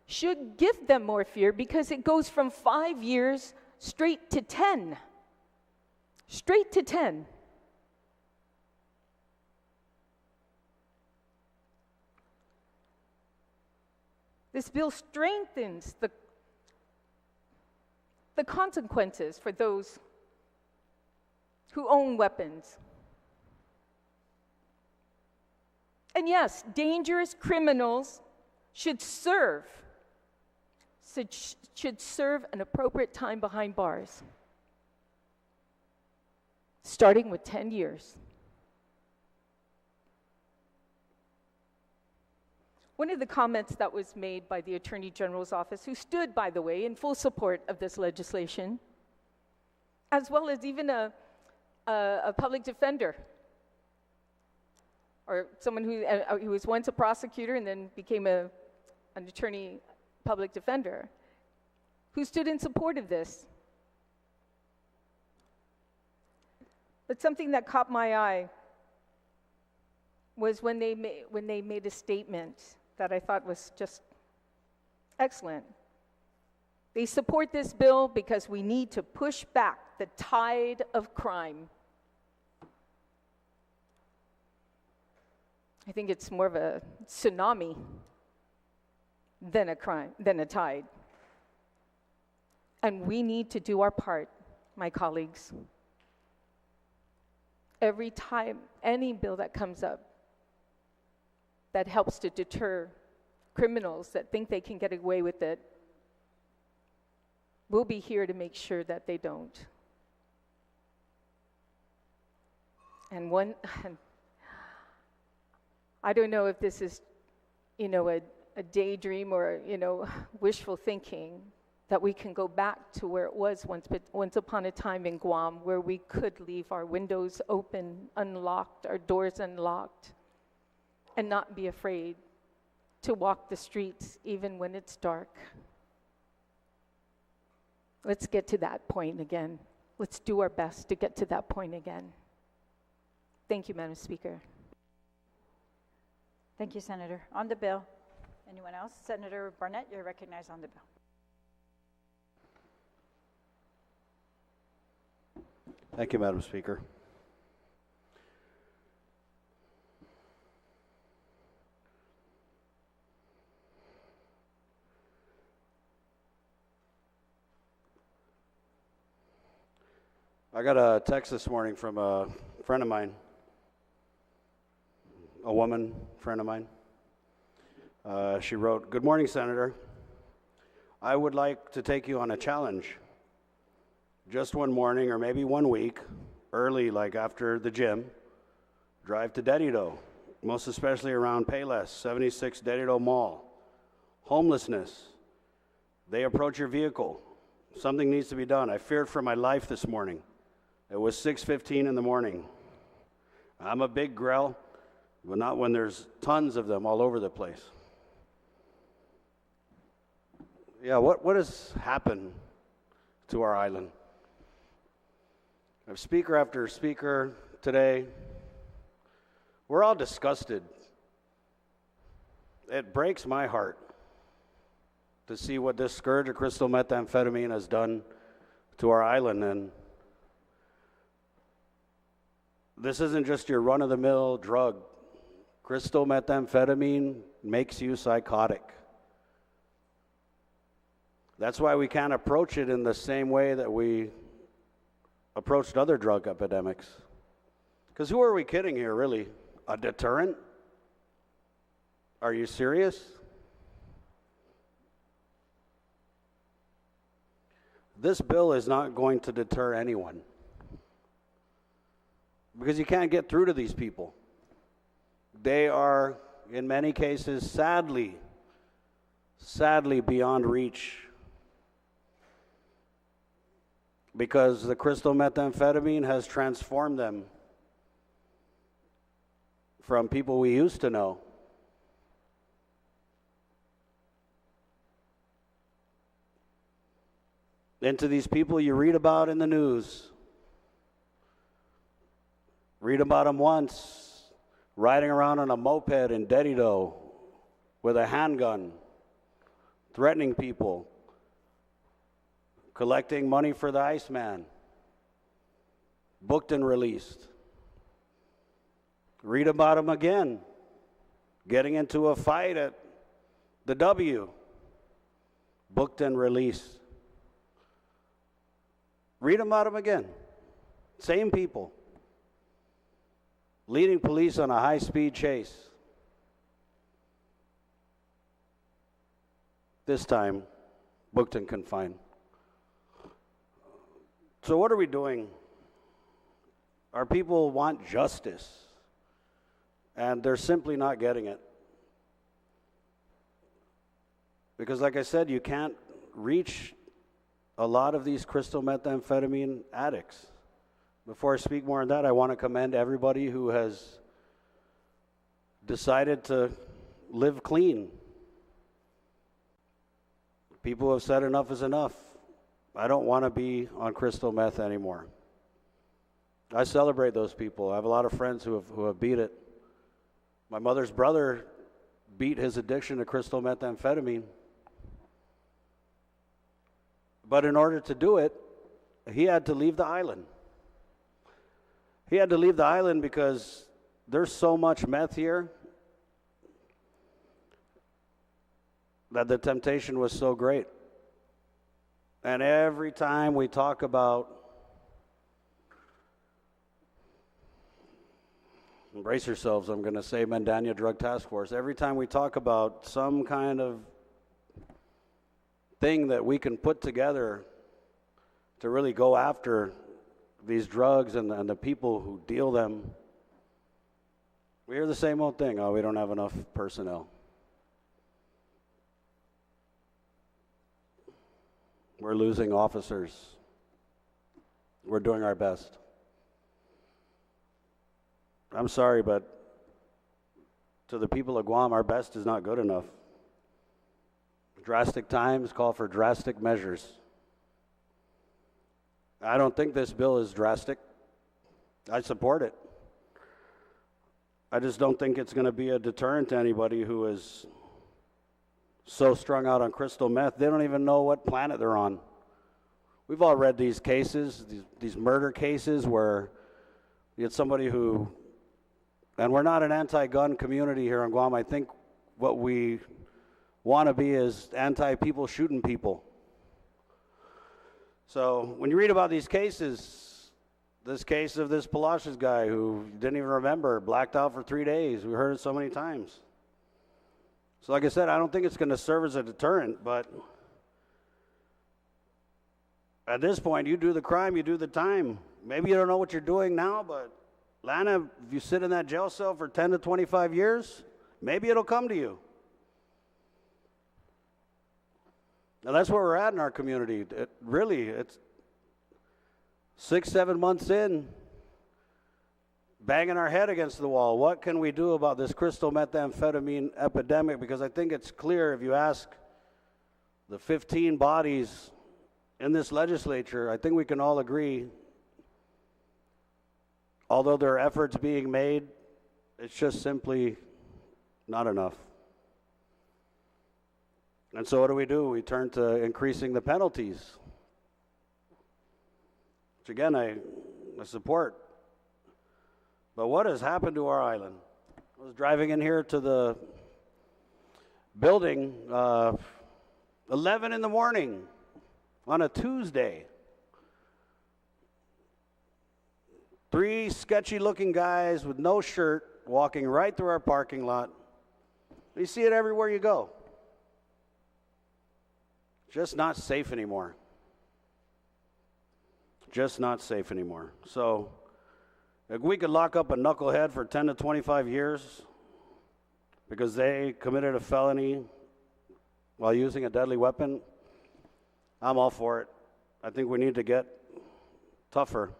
should give them more fear, because it goes from 5 years straight to 10. Straight to 10. This bill strengthens the consequences for those who own weapons. And yes, dangerous criminals should serve an appropriate time behind bars, starting with 10 years. One of the comments that was made by the Attorney General's office, who stood, by the way, in full support of this legislation, as well as even a public defender, or someone who was once a prosecutor and then became an attorney public defender, who stood in support of this. But something that caught my eye was when they made a statement that I thought was just excellent. They support this bill because we need to push back the tide of crime. I think it's more of a tsunami than a tide. And we need to do our part, my colleagues. Every time any bill that comes up that helps to deter criminals that think they can get away with it, we'll be here to make sure that they don't. And I don't know if this is, a daydream or, wishful thinking, that we can go back to where it was once upon a time in Guam, where we could leave our windows open, unlocked, our doors unlocked, and not be afraid to walk the streets even when it's dark. Let's get to that point again. Let's do our best to get to that point again. Thank you, Madam Speaker. Thank you, Senator. On the bill, anyone else? Senator Barnett, you're recognized on the bill. Thank you, Madam Speaker. I got a text this morning from a friend of mine, a woman friend of mine, She wrote, "Good morning, Senator. I would like to take you on a challenge. Just one morning or maybe 1 week, early like after the gym, drive to Dedido, most especially around Payless, 76 Dedido Mall. Homelessness. They approach your vehicle. Something needs to be done. I feared for my life this morning. It was 6:15 in the morning. I'm a big grell, but not when there's tons of them all over the place." Yeah, what has happened to our island? I have speaker after speaker today. We're all disgusted. It breaks my heart to see what this scourge of crystal methamphetamine has done to our island. And this isn't just your run-of-the-mill drug. Crystal methamphetamine makes you psychotic. That's why we can't approach it in the same way that we approached other drug epidemics. Because who are we kidding here, really? A deterrent? Are you serious? This bill is not going to deter anyone. Because you can't get through to these people. They are, in many cases, sadly beyond reach. Because the crystal methamphetamine has transformed them from people we used to know into these people you read about in the news. Read about them once, riding around on a moped in Dedido with a handgun, threatening people, collecting money for the Iceman, booked and released. Read about him again, getting into a fight at the W, booked and released. Read about him again, same people, leading police on a high-speed chase. This time, booked and confined. So what are we doing? Our people want justice, and they're simply not getting it. Because like I said, you can't reach a lot of these crystal methamphetamine addicts. Before I speak more on that, I want to commend everybody who has decided to live clean. People have said enough is enough. I don't want to be on crystal meth anymore. I celebrate those people. I have a lot of friends who have beat it. My mother's brother beat his addiction to crystal methamphetamine. But in order to do it, he had to leave the island. He had to leave the island because there's so much meth here that the temptation was so great. And every time we talk about, brace yourselves, I'm going to say Mandania Drug Task Force, every time we talk about some kind of thing that we can put together to really go after these drugs and the people who deal them, we hear the same old thing. Oh, we don't have enough personnel. We're losing officers. We're doing our best. I'm sorry, but to the people of Guam, our best is not good enough. Drastic times call for drastic measures. I don't think this bill is drastic. I support it. I just don't think it's going to be a deterrent to anybody who is so strung out on crystal meth, they don't even know what planet they're on. We've all read these cases, these murder cases where you had somebody who, and we're not an anti-gun community here in Guam. I think what we want to be is anti-people shooting people. So when you read about these cases, this case of this Palacios guy who didn't even remember, blacked out for 3 days, we heard it so many times. So like I said, I don't think it's going to serve as a deterrent, but at this point, you do the crime, you do the time. Maybe you don't know what you're doing now, but Lana, if you sit in that jail cell for 10 to 25 years, maybe it'll come to you. And that's where we're at in our community. It's 6, 7 months in, banging our head against the wall. What can we do about this crystal methamphetamine epidemic? Because I think it's clear if you ask the 15 bodies in this legislature, I think we can all agree, although there are efforts being made, it's just simply not enough. And so what do? We turn to increasing the penalties, which again, I support. But what has happened to our island? I was driving in here to the building 11 in the morning on a Tuesday. 3 sketchy-looking guys with no shirt walking right through our parking lot. You see it everywhere you go. Just not safe anymore. Just not safe anymore. So if we could lock up a knucklehead for 10 to 25 years because they committed a felony while using a deadly weapon, I'm all for it. I think we need to get tougher.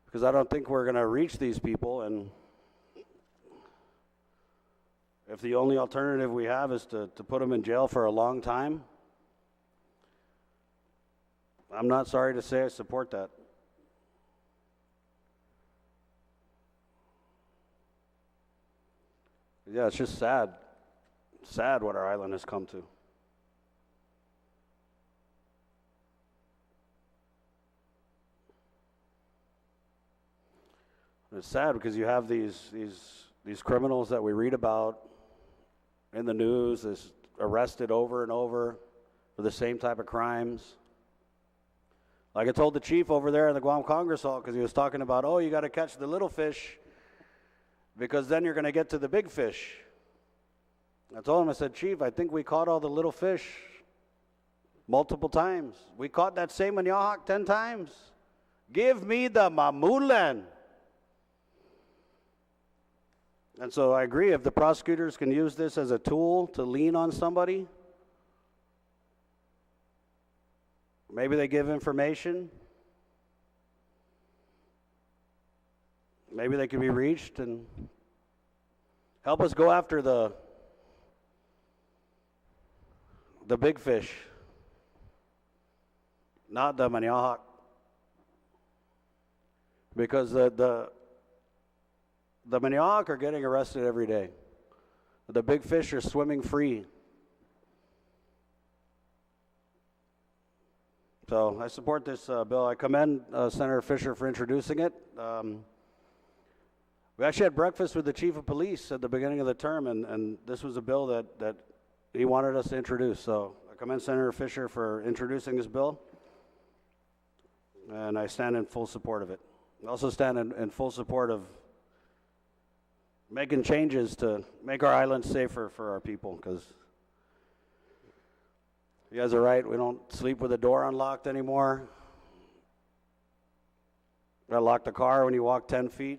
Because I don't think we're going to reach these people, and if the only alternative we have is to put them in jail for a long time, I'm not sorry to say I support that. Yeah, it's just sad. Sad what our island has come to. And it's sad because you have these criminals that we read about in the news is arrested over and over for the same type of crimes. Like I told the chief over there in the Guam Congress Hall, because he was talking about, oh, you got to catch the little fish because then you're going to get to the big fish. I told him, I said, Chief, I think we caught all the little fish multiple times. We caught that same manioc 10 times. Give me the mamulan. And so I agree, if the prosecutors can use this as a tool to lean on somebody, maybe they give information, maybe they can be reached and help us go after the big fish, not the manioc. Because the manioc are getting arrested every day. The big fish are swimming free. So I support this bill. I commend Senator Fisher for introducing it. We actually had breakfast with the chief of police at the beginning of the term, and this was a bill that he wanted us to introduce. So I commend Senator Fisher for introducing this bill, and I stand in full support of it. I also stand in full support of making changes to make our island safer for our people, because you guys are right, we don't sleep with the door unlocked anymore. You gotta lock the car when you walk 10 feet.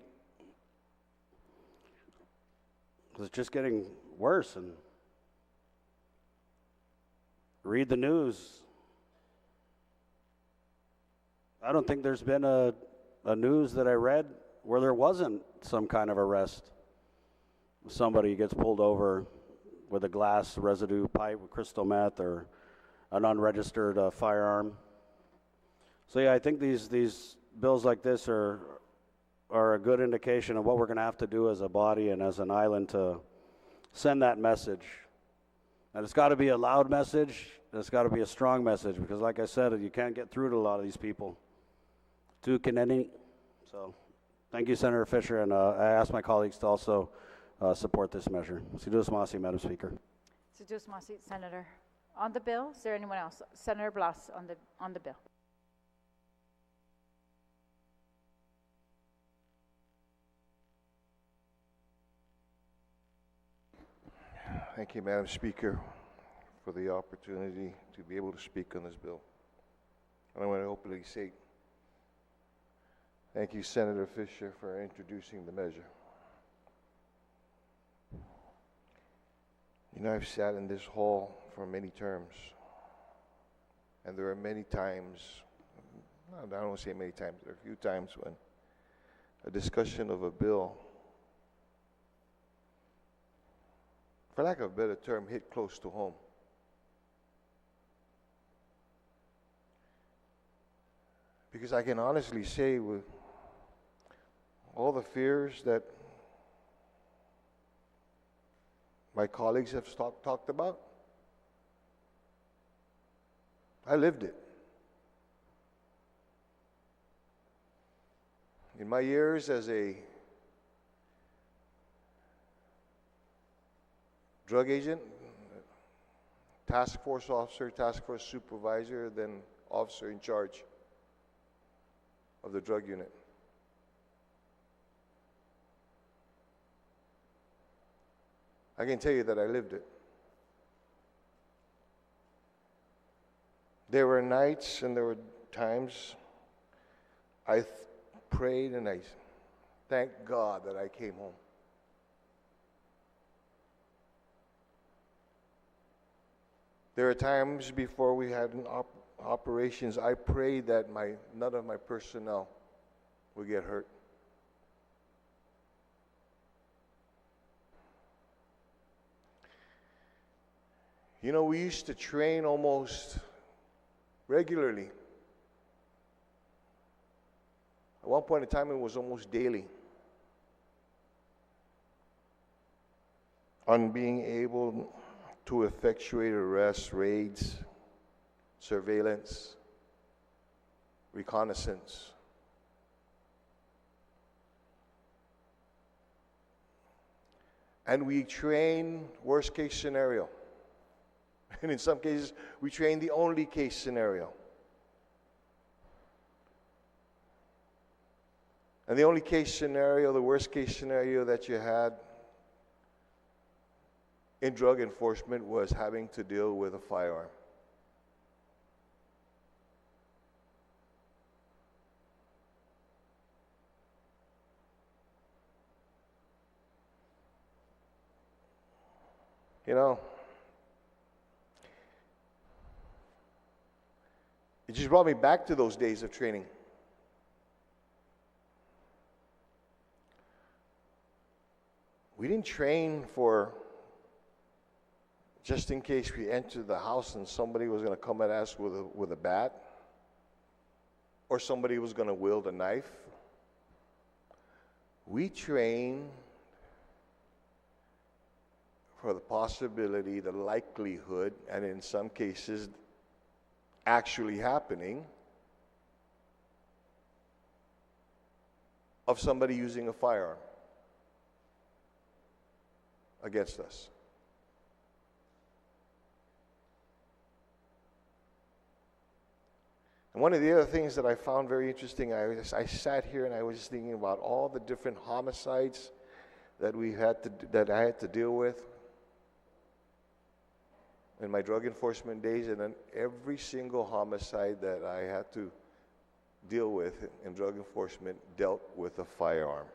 It's just getting worse. And read the news. I don't think there's been a news that I read where there wasn't some kind of arrest. Somebody gets pulled over with a glass residue pipe with crystal meth or an unregistered firearm. So yeah, I think these bills like this are a good indication of what we're going to have to do as a body and as an island to send that message. And it's got to be a loud message, and it's got to be a strong message, because like I said, you can't get through to a lot of these people. So thank you, Senator Fisher, and I ask my colleagues to also support this measure. Sidus Masi, Madam Speaker. Sidus Masi, Senator. On the bill, is there anyone else? Senator Blas on the bill. Thank you, Madam Speaker, for the opportunity to be able to speak on this bill. And I want to openly say thank you, Senator Fisher, for introducing the measure. You know, I've sat in this hall for many terms, and there are many times, I don't want to say many times, there are a few times when a discussion of a bill, for lack of a better term, hit close to home. Because I can honestly say, with all the fears that my colleagues have talked about, I lived it. In my years as a drug agent, task force officer, task force supervisor, then officer in charge of the drug unit. I can tell you that I lived it. There were nights and there were times I prayed and I thanked God that I came home. There are times before we had operations, I prayed that none of my personnel would get hurt. You know, we used to train almost regularly. At one point in time, it was almost daily on being able to effectuate arrests, raids, surveillance, reconnaissance. And we train worst case scenario. And in some cases, we train the only case scenario. And the only case scenario, the worst case scenario that you had in drug enforcement was having to deal with a firearm. You know, it just brought me back to those days of training. We didn't train for just in case we entered the house and somebody was going to come at us with a bat, or somebody was going to wield a knife. We train for the possibility, the likelihood, and in some cases, actually happening, of somebody using a firearm against us. And one of the other things that I found very interesting, I sat here and I was thinking about all the different homicides that I had to deal with in my drug enforcement days, and then every single homicide that I had to deal with in drug enforcement dealt with a firearm.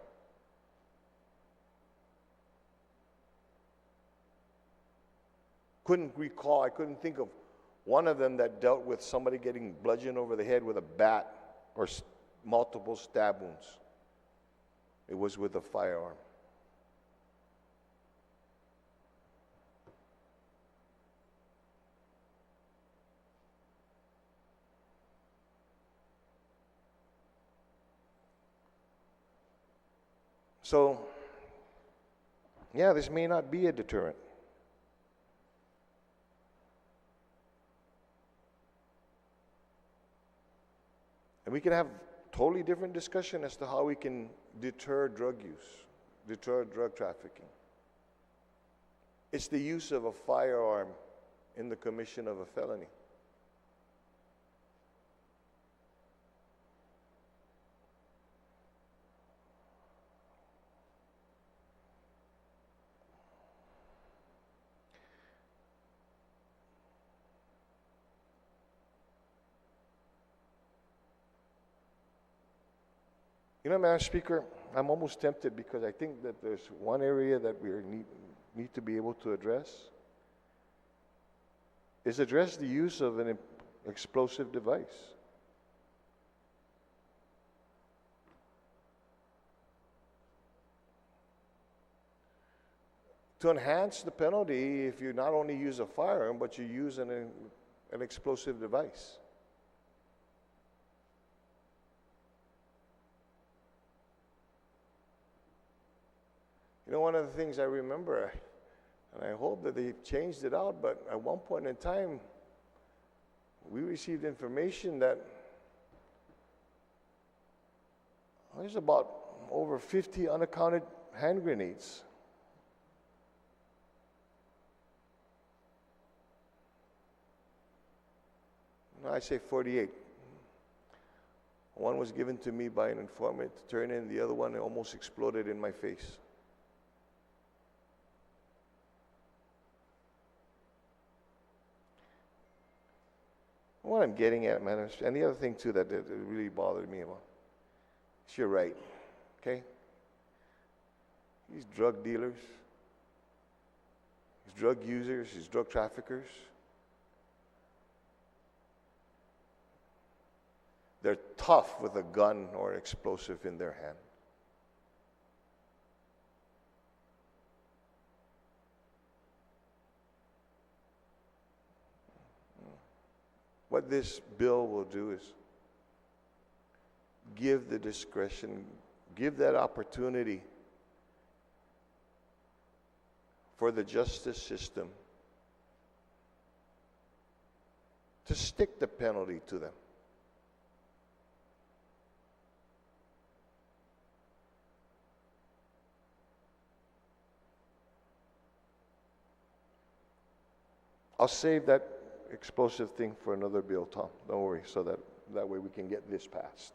I couldn't think of one of them that dealt with somebody getting bludgeoned over the head with a bat or multiple stab wounds. It was with a firearm. So, yeah, this may not be a deterrent. And we can have totally different discussion as to how we can deter drug use, deter drug trafficking. It's the use of a firearm in the commission of a felony. You know, Madam Speaker, I'm almost tempted because I think that there's one area that we need to be able to address, is address the use of an explosive device. To enhance the penalty if you not only use a firearm, but you use an explosive device. You know, one of the things I remember, and I hope that they've changed it out, but at one point in time, we received information that there's about over 50 unaccounted hand grenades. No, I say 48. One was given to me by an informant to turn in, the other one almost exploded in my face. What I'm getting at, man, and the other thing too that really bothered me about, is you're right, okay? These drug dealers, these drug users, these drug traffickers, they're tough with a gun or explosive in their hand. What this bill will do is give the discretion, give that opportunity for the justice system to stick the penalty to them. I'll save that explosive thing for another bill, Tom. Don't worry, so that way we can get this passed.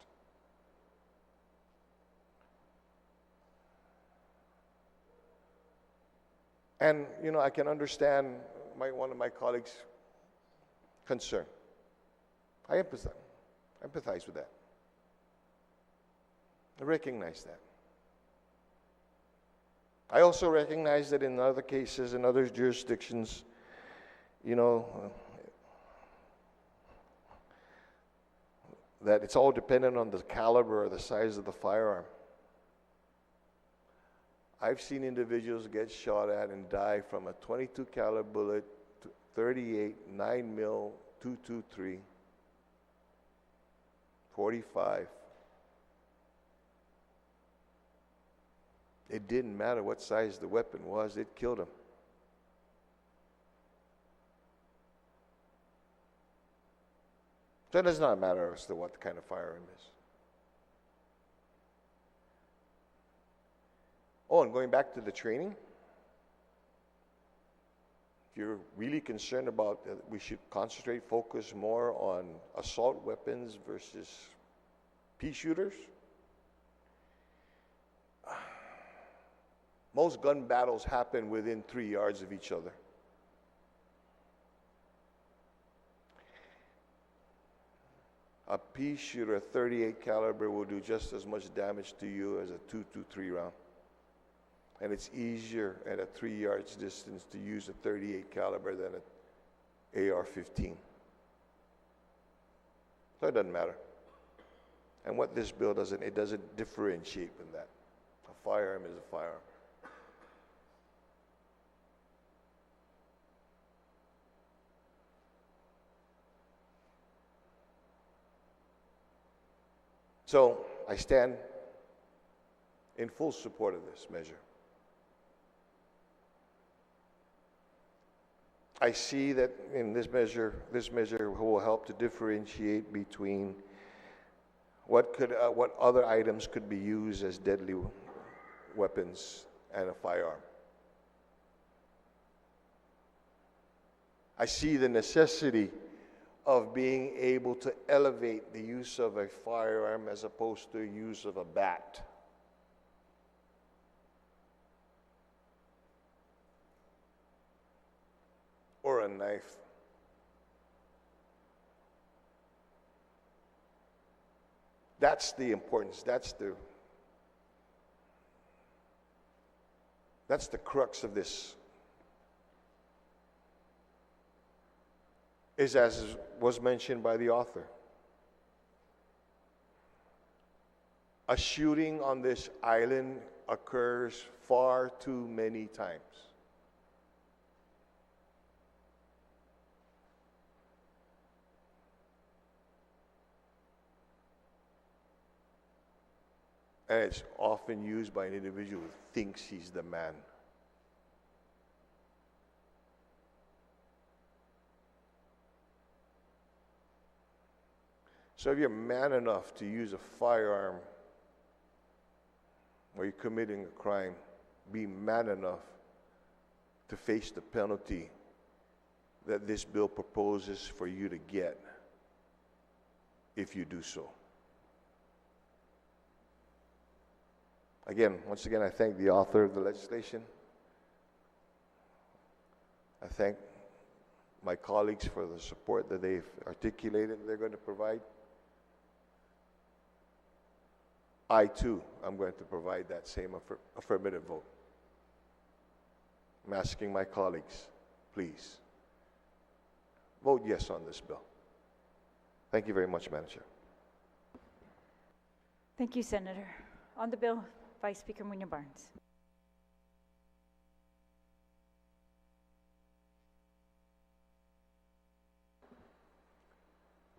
And, you know, I can understand one of my colleagues' concern. I empathize with that. I recognize that. I also recognize that in other cases, in other jurisdictions, you know, that it's all dependent on the caliber or the size of the firearm. I've seen individuals get shot at and die from a .22 caliber bullet, 38, 9 mil, 223, 45. It didn't matter what size the weapon was, it killed him. So it does not matter as to what kind of firearm is. Oh, and going back to the training, if you're really concerned about we should concentrate, focus more on assault weapons versus pea shooters, most gun battles happen within 3 yards of each other. A pea shooter, a 38 caliber, will do just as much damage to you as a .223 round. And it's easier at a 3 yards distance to use a 38 caliber than an AR-15. So it doesn't matter. And what this bill doesn't, it doesn't differentiate in that. A firearm is a firearm. So I stand in full support of this measure. I see that in this measure will help to differentiate between what other items could be used as deadly weapons and a firearm. I see the necessity of being able to elevate the use of a firearm as opposed to the use of a bat. Or a knife. That's the importance. That's the That's the crux of this. Is as was mentioned by the author. A shooting on this island occurs far too many times. And it's often used by an individual who thinks he's the man. So if you're man enough to use a firearm or you're committing a crime, be man enough to face the penalty that this bill proposes for you to get if you do so. Again, once again, I thank the author of the legislation. I thank my colleagues for the support that they've articulated they're going to provide. I, too, am going to provide that same affirmative vote. I'm asking my colleagues, please, vote yes on this bill. Thank you very much, Madam Chair. Thank you, Senator. On the bill, Vice Speaker Munoz-Barnes.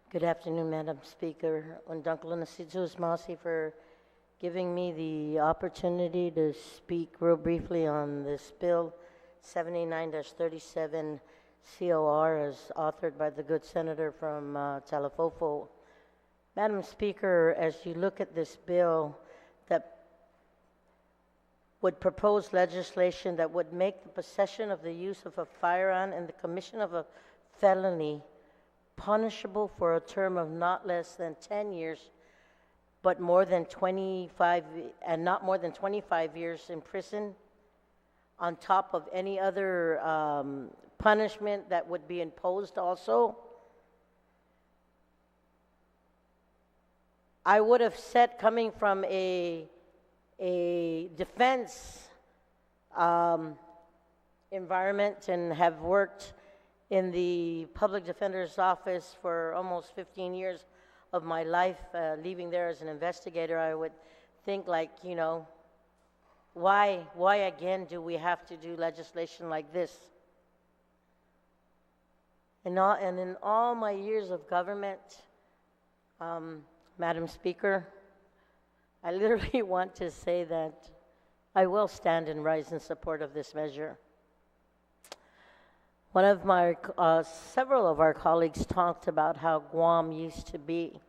Good afternoon, Madam Speaker. Undankla Nasitus Masi for giving me the opportunity to speak real briefly on this bill 79-37 COR as authored by the good senator from Talafofo. Madam Speaker, as you look at this bill that would propose legislation that would make the possession of the use of a firearm and the commission of a felony punishable for a term of not less than 10 years, but more than 25, and not more than 25 years in prison, on top of any other punishment that would be imposed also. I would have said, coming from a defense environment and have worked in the public defender's office for almost 15 years of my life, leaving there as an investigator, I would think, like, you know, why again do we have to do legislation like this? And in all my years of government, Madam Speaker, I literally want to say that I will stand and rise in support of this measure. One of my, several of our colleagues talked about how Guam used to be.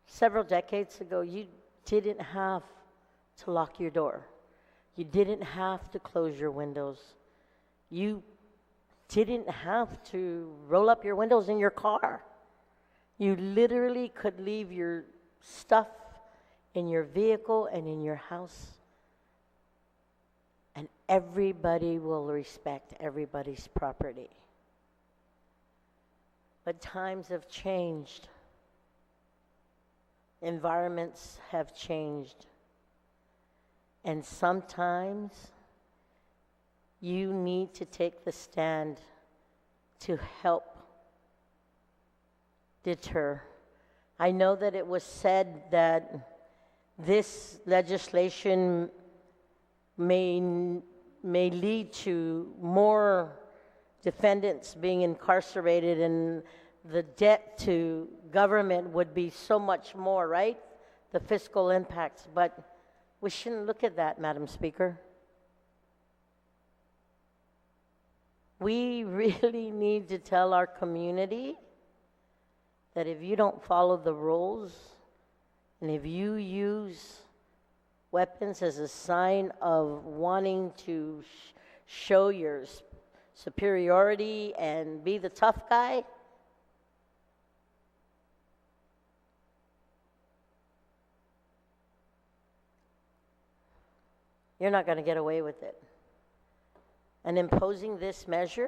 Several decades ago, you didn't have to lock your door. You didn't have to close your windows. You didn't have to roll up your windows in your car. You literally could leave your stuff in your vehicle and in your house, and everybody will respect everybody's property. But times have changed. Environments have changed. And sometimes you need to take the stand to help deter. I know that it was said that this legislation may lead to more defendants being incarcerated, and the debt to government would be so much more, right? The fiscal impacts. But we shouldn't look at that, Madam Speaker. We really need to tell our community that if you don't follow the rules, and if you use weapons as a sign of wanting to show your superiority and be the tough guy, you're not going to get away with it. And imposing this measure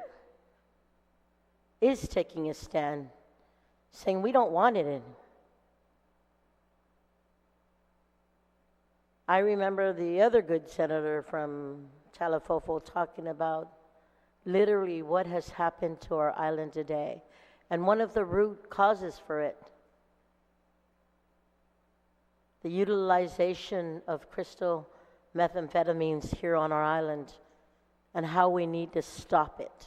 is taking a stand, saying we don't want it in. I remember the other good senator from Talafofo talking about literally what has happened to our island today. And one of the root causes for it, the utilization of crystal methamphetamines here on our island, and how we need to stop it.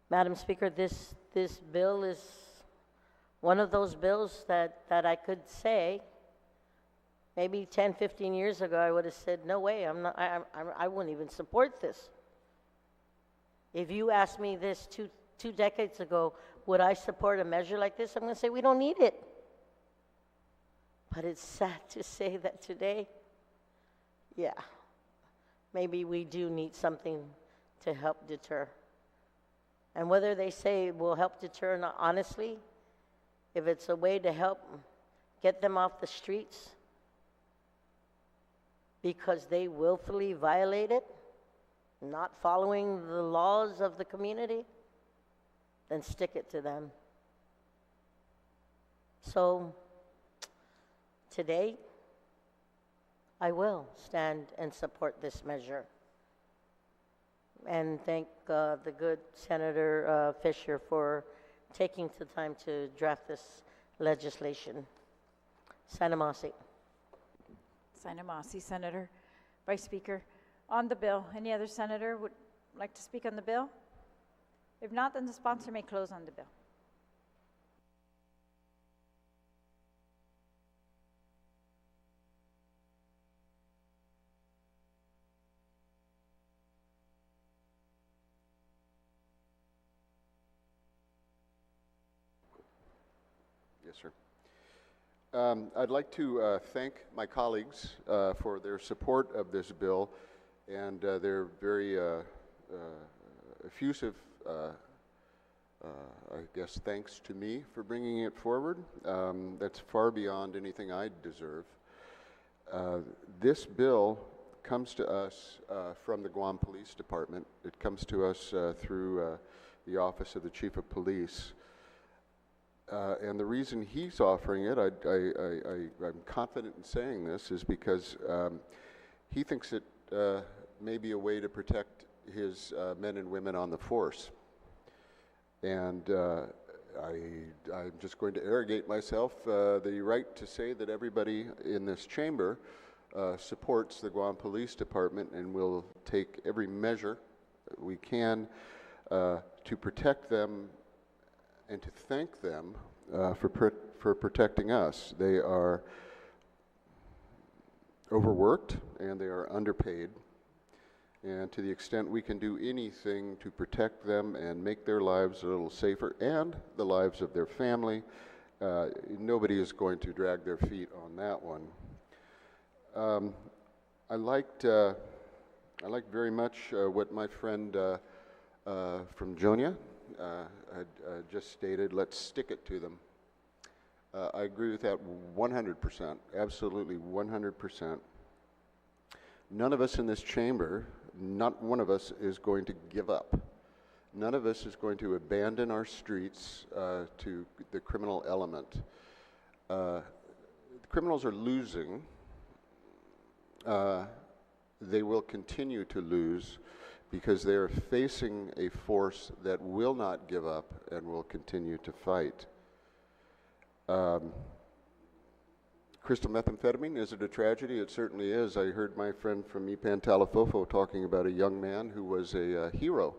Madam Speaker, this bill is one of those bills that I could say, maybe 10, 15 years ago, I would have said, no way, I wouldn't even support this. If you asked me this two decades ago, would I support a measure like this? I'm going to say we don't need it. But it's sad to say that today, yeah, maybe we do need something to help deter. And whether they say it will help deter or not, honestly, if it's a way to help get them off the streets because they willfully violate it, not following the laws of the community, then stick it to them. So today, I will stand and support this measure. And thank the good Senator Fisher for taking the time to draft this legislation. Sanamasi. Sanamasi, Senator. Vice Speaker, on the bill, any other senator would like to speak on the bill? If not, then the sponsor may close on the bill. Yes, sir. I'd like to thank my colleagues for their support of this bill and their very effusive, I guess, thanks to me for bringing it forward. That's far beyond anything I deserve. This bill comes to us from the Guam Police Department. It comes to us through the Office of the Chief of Police. And the reason he's offering it, I'm confident in saying this, is because he thinks it may be a way to protect his men and women on the force. And I'm just going to arrogate myself the right to say that everybody in this chamber supports the Guam Police Department and will take every measure that we can to protect them and to thank them for protecting us. They are overworked and they are underpaid. And to the extent we can do anything to protect them and make their lives a little safer and the lives of their family, nobody is going to drag their feet on that one. I liked very much what my friend from Jonia had just stated. Let's stick it to them. I agree with that 100%, absolutely 100%. None of us in this chamber, not one of us is going to give up. None of us is going to abandon our streets to the criminal element. The criminals are losing. They will continue to lose because they are facing a force that will not give up and will continue to fight. Crystal methamphetamine, is it a tragedy? It certainly is. I heard my friend from Ipan Talafofo talking about a young man who was a hero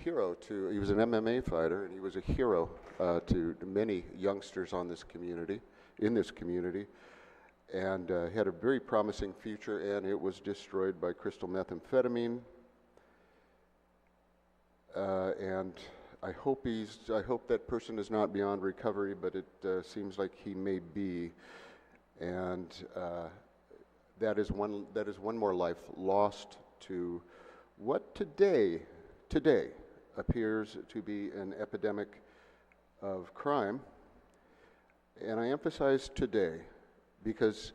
he was an MMA fighter, and he was a hero to many youngsters in this community, and had a very promising future, and it was destroyed by crystal methamphetamine. And I hope that person is not beyond recovery, but it seems like he may be, and that is one more life lost to what today appears to be an epidemic of crime. And I emphasize today because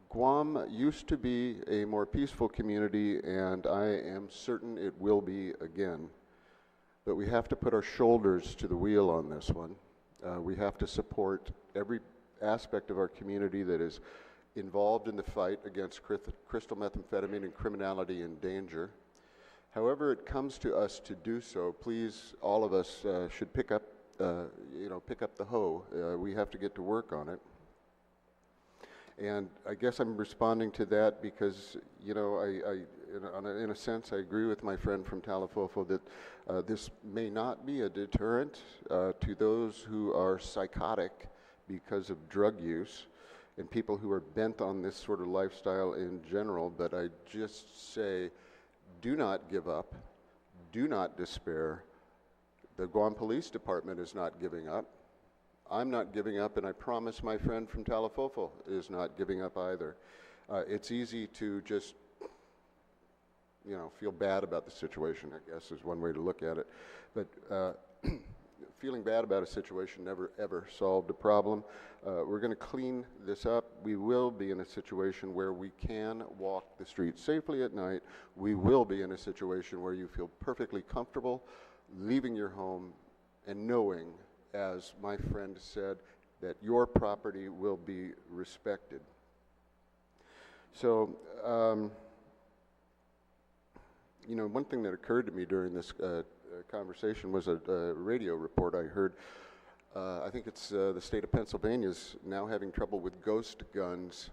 Guam used to be a more peaceful community, and I am certain it will be again. But we have to put our shoulders to the wheel on this one. We have to support every aspect of our community that is involved in the fight against crystal methamphetamine and criminality and danger. However it comes to us to do so, please, all of us should pick up the hoe. We have to get to work on it. And I guess I'm responding to that because, in a sense, I agree with my friend from Talafofo that this may not be a deterrent to those who are psychotic because of drug use and people who are bent on this sort of lifestyle in general, but I just say, do not give up, do not despair. The Guam Police Department is not giving up. I'm not giving up, and I promise my friend from Talafofo is not giving up either. It's easy to just, feel bad about the situation, I guess, is one way to look at it. But feeling bad about a situation never, ever solved a problem. We're going to clean this up. We will be in a situation where we can walk the streets safely at night. We will be in a situation where you feel perfectly comfortable leaving your home and knowing, as my friend said, that your property will be respected. So, one thing that occurred to me during this conversation was a radio report I heard. I think it's the state of Pennsylvania is now having trouble with ghost guns.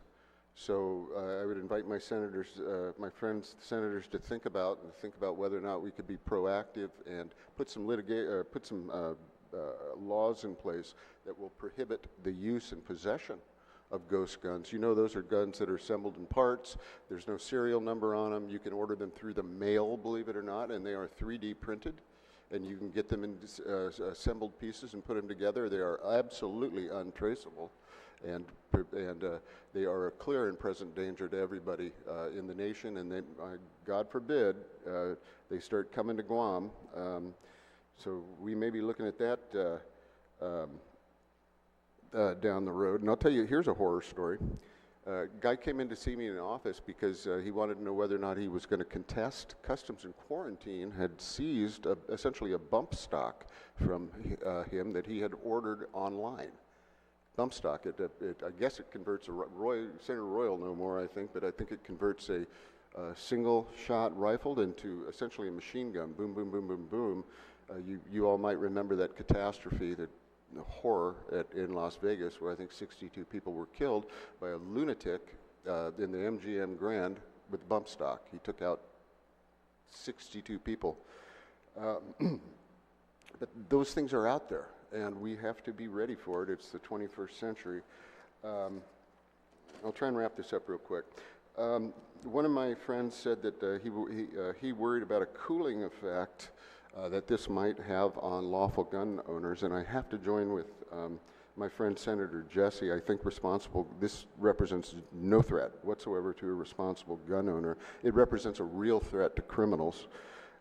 So I would invite my senators, my friends, senators, to think about whether or not we could be proactive and put some laws in place that will prohibit the use and possession of ghost guns. Those are guns that are assembled in parts. There's no serial number on them. You can order them through the mail, believe it or not, and they are 3D printed. And you can get them in assembled pieces and put them together. They are absolutely untraceable. And they are a clear and present danger to everybody in the nation, and they, God forbid, they start coming to Guam. So we may be looking at that down the road. And I'll tell you, here's a horror story. A guy came in to see me in the office because he wanted to know whether or not he was going to contest. Customs and Quarantine had seized essentially a bump stock from him that he had ordered online. Bump stock, I guess it converts a Senator Royal no more, I think, but I think it converts a single shot rifled into essentially a machine gun. Boom, boom, boom, boom, boom. You all might remember that catastrophe, the horror in Las Vegas, where I think 62 people were killed by a lunatic in the MGM Grand with bump stock. He took out 62 people. But those things are out there, and we have to be ready for it. It's the 21st century. I'll try and wrap this up real quick. One of my friends said that he worried about a cooling effect that this might have on lawful gun owners, and I have to join with my friend Senator Jesse. I think this represents no threat whatsoever to a responsible gun owner. It represents a real threat to criminals.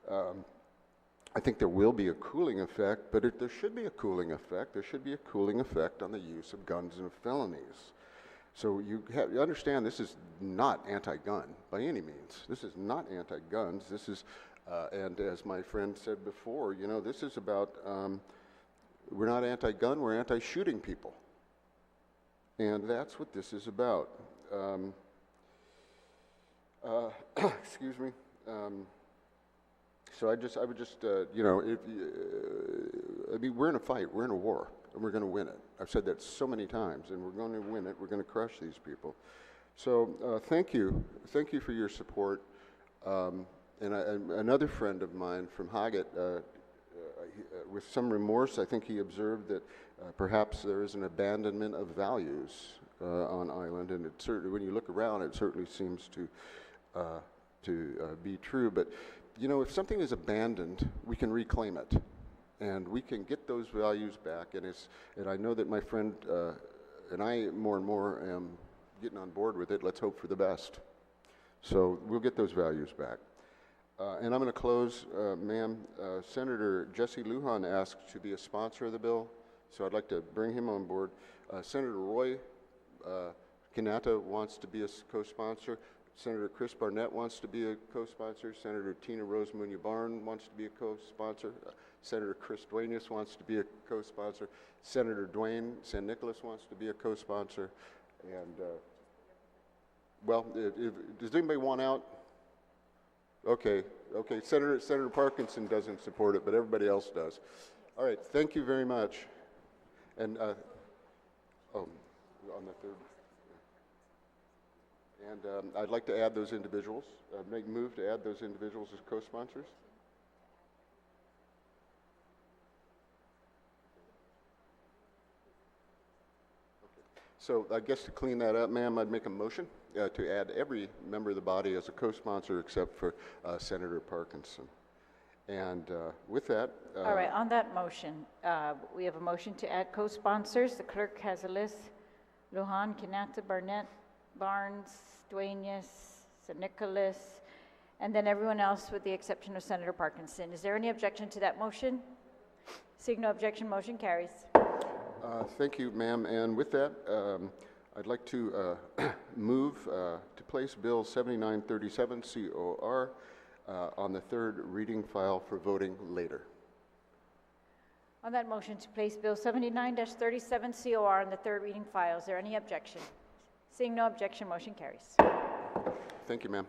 I think there will be a cooling effect, but there should be a cooling effect. There should be a cooling effect on the use of guns and felonies. So you understand this is not anti-gun by any means. This is not anti-guns. This is, and as my friend said before, this is about, we're not anti-gun, we're anti-shooting people. And that's what this is about. Excuse me. So I would just, we're in a fight, we're in a war, and we're going to win it. I've said that so many times, and we're going to win it. We're going to crush these people. So thank you for your support. And another friend of mine from Haggett, with some remorse, I think he observed that perhaps there is an abandonment of values on island, and it certainly, when you look around, it certainly seems to be true. But if something is abandoned, we can reclaim it, and we can get those values back. And I know that my friend and I more and more am getting on board with it. Let's hope for the best. So we'll get those values back. And I'm going to close, ma'am. Senator Jesse Lujan asked to be a sponsor of the bill, so I'd like to bring him on board. Senator Roy Kanata wants to be a co-sponsor. Senator Chris Barnett wants to be a co-sponsor. Senator Tina Rose Munya-Barn wants to be a co-sponsor. Senator Chris Duenas wants to be a co-sponsor. Senator Dwayne San Nicolas wants to be a co-sponsor. And, well, does anybody want out? Okay, Senator Parkinson doesn't support it, but everybody else does. All right, thank you very much. And, on the third. And I'd like to add those individuals, make a move to add those individuals as co-sponsors. So I guess to clean that up, ma'am, I'd make a motion to add every member of the body as a co-sponsor except for Senator Parkinson. And with that... All right, on that motion, we have a motion to add co-sponsors. The clerk has a list. Lujan, Kanata, Barnett, Barnes, Duenas, San Nicolas, and then everyone else with the exception of Senator Parkinson. Is there any objection to that motion? Seeing no objection, motion carries. Thank you, ma'am. And with that, I'd like to move to place Bill 7937 COR on the third reading file for voting later. On that motion to place Bill 79-37 COR on the third reading file, is there any objection? Seeing no objection, motion carries. Thank you, ma'am.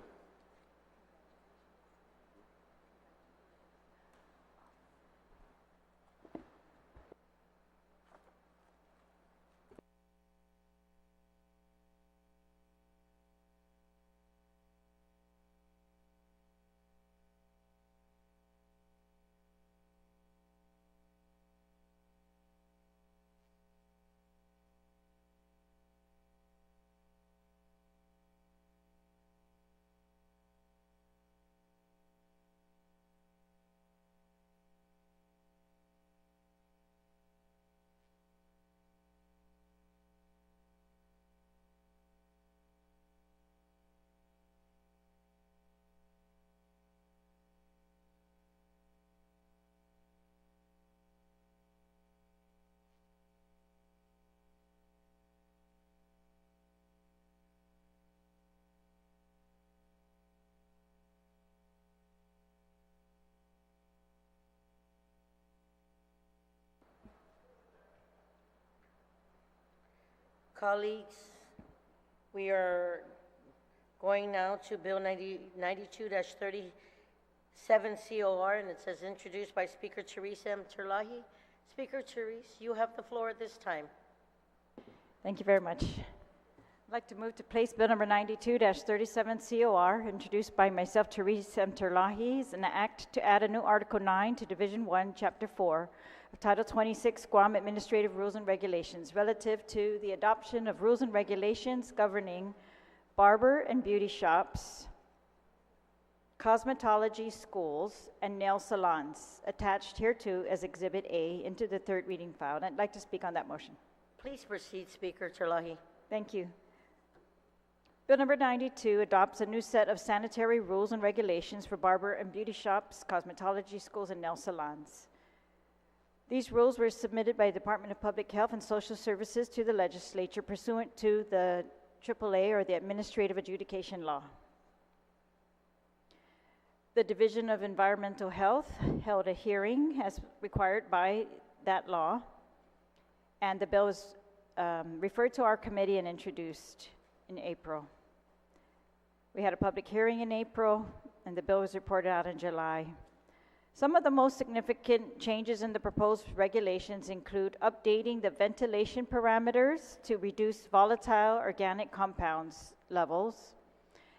Colleagues, we are going now to Bill 92-37 COR, and it says introduced by Speaker Teresa M. Terlahi. Speaker Therese, you have the floor at this time. Thank you very much. I'd like to move to place Bill number 92-37 COR, introduced by myself, Teresa M. Terlahi. It's an act to add a new Article 9 to Division 1, Chapter 4 of Title 26 Guam Administrative Rules and Regulations relative to the adoption of rules and regulations governing barber and beauty shops, cosmetology schools, and nail salons, attached hereto as Exhibit A into the third reading file. And I'd like to speak on that motion. Please proceed, Speaker Terlahi. Thank you. Bill number 92 adopts a new set of sanitary rules and regulations for barber and beauty shops, cosmetology schools, and nail salons. These rules were submitted by the Department of Public Health and Social Services to the legislature pursuant to the AAA, or the Administrative Adjudication Law. The Division of Environmental Health held a hearing as required by that law, and the bill was referred to our committee and introduced in April. We had a public hearing in April, and the bill was reported out in July. Some of the most significant changes in the proposed regulations include updating the ventilation parameters to reduce volatile organic compounds levels,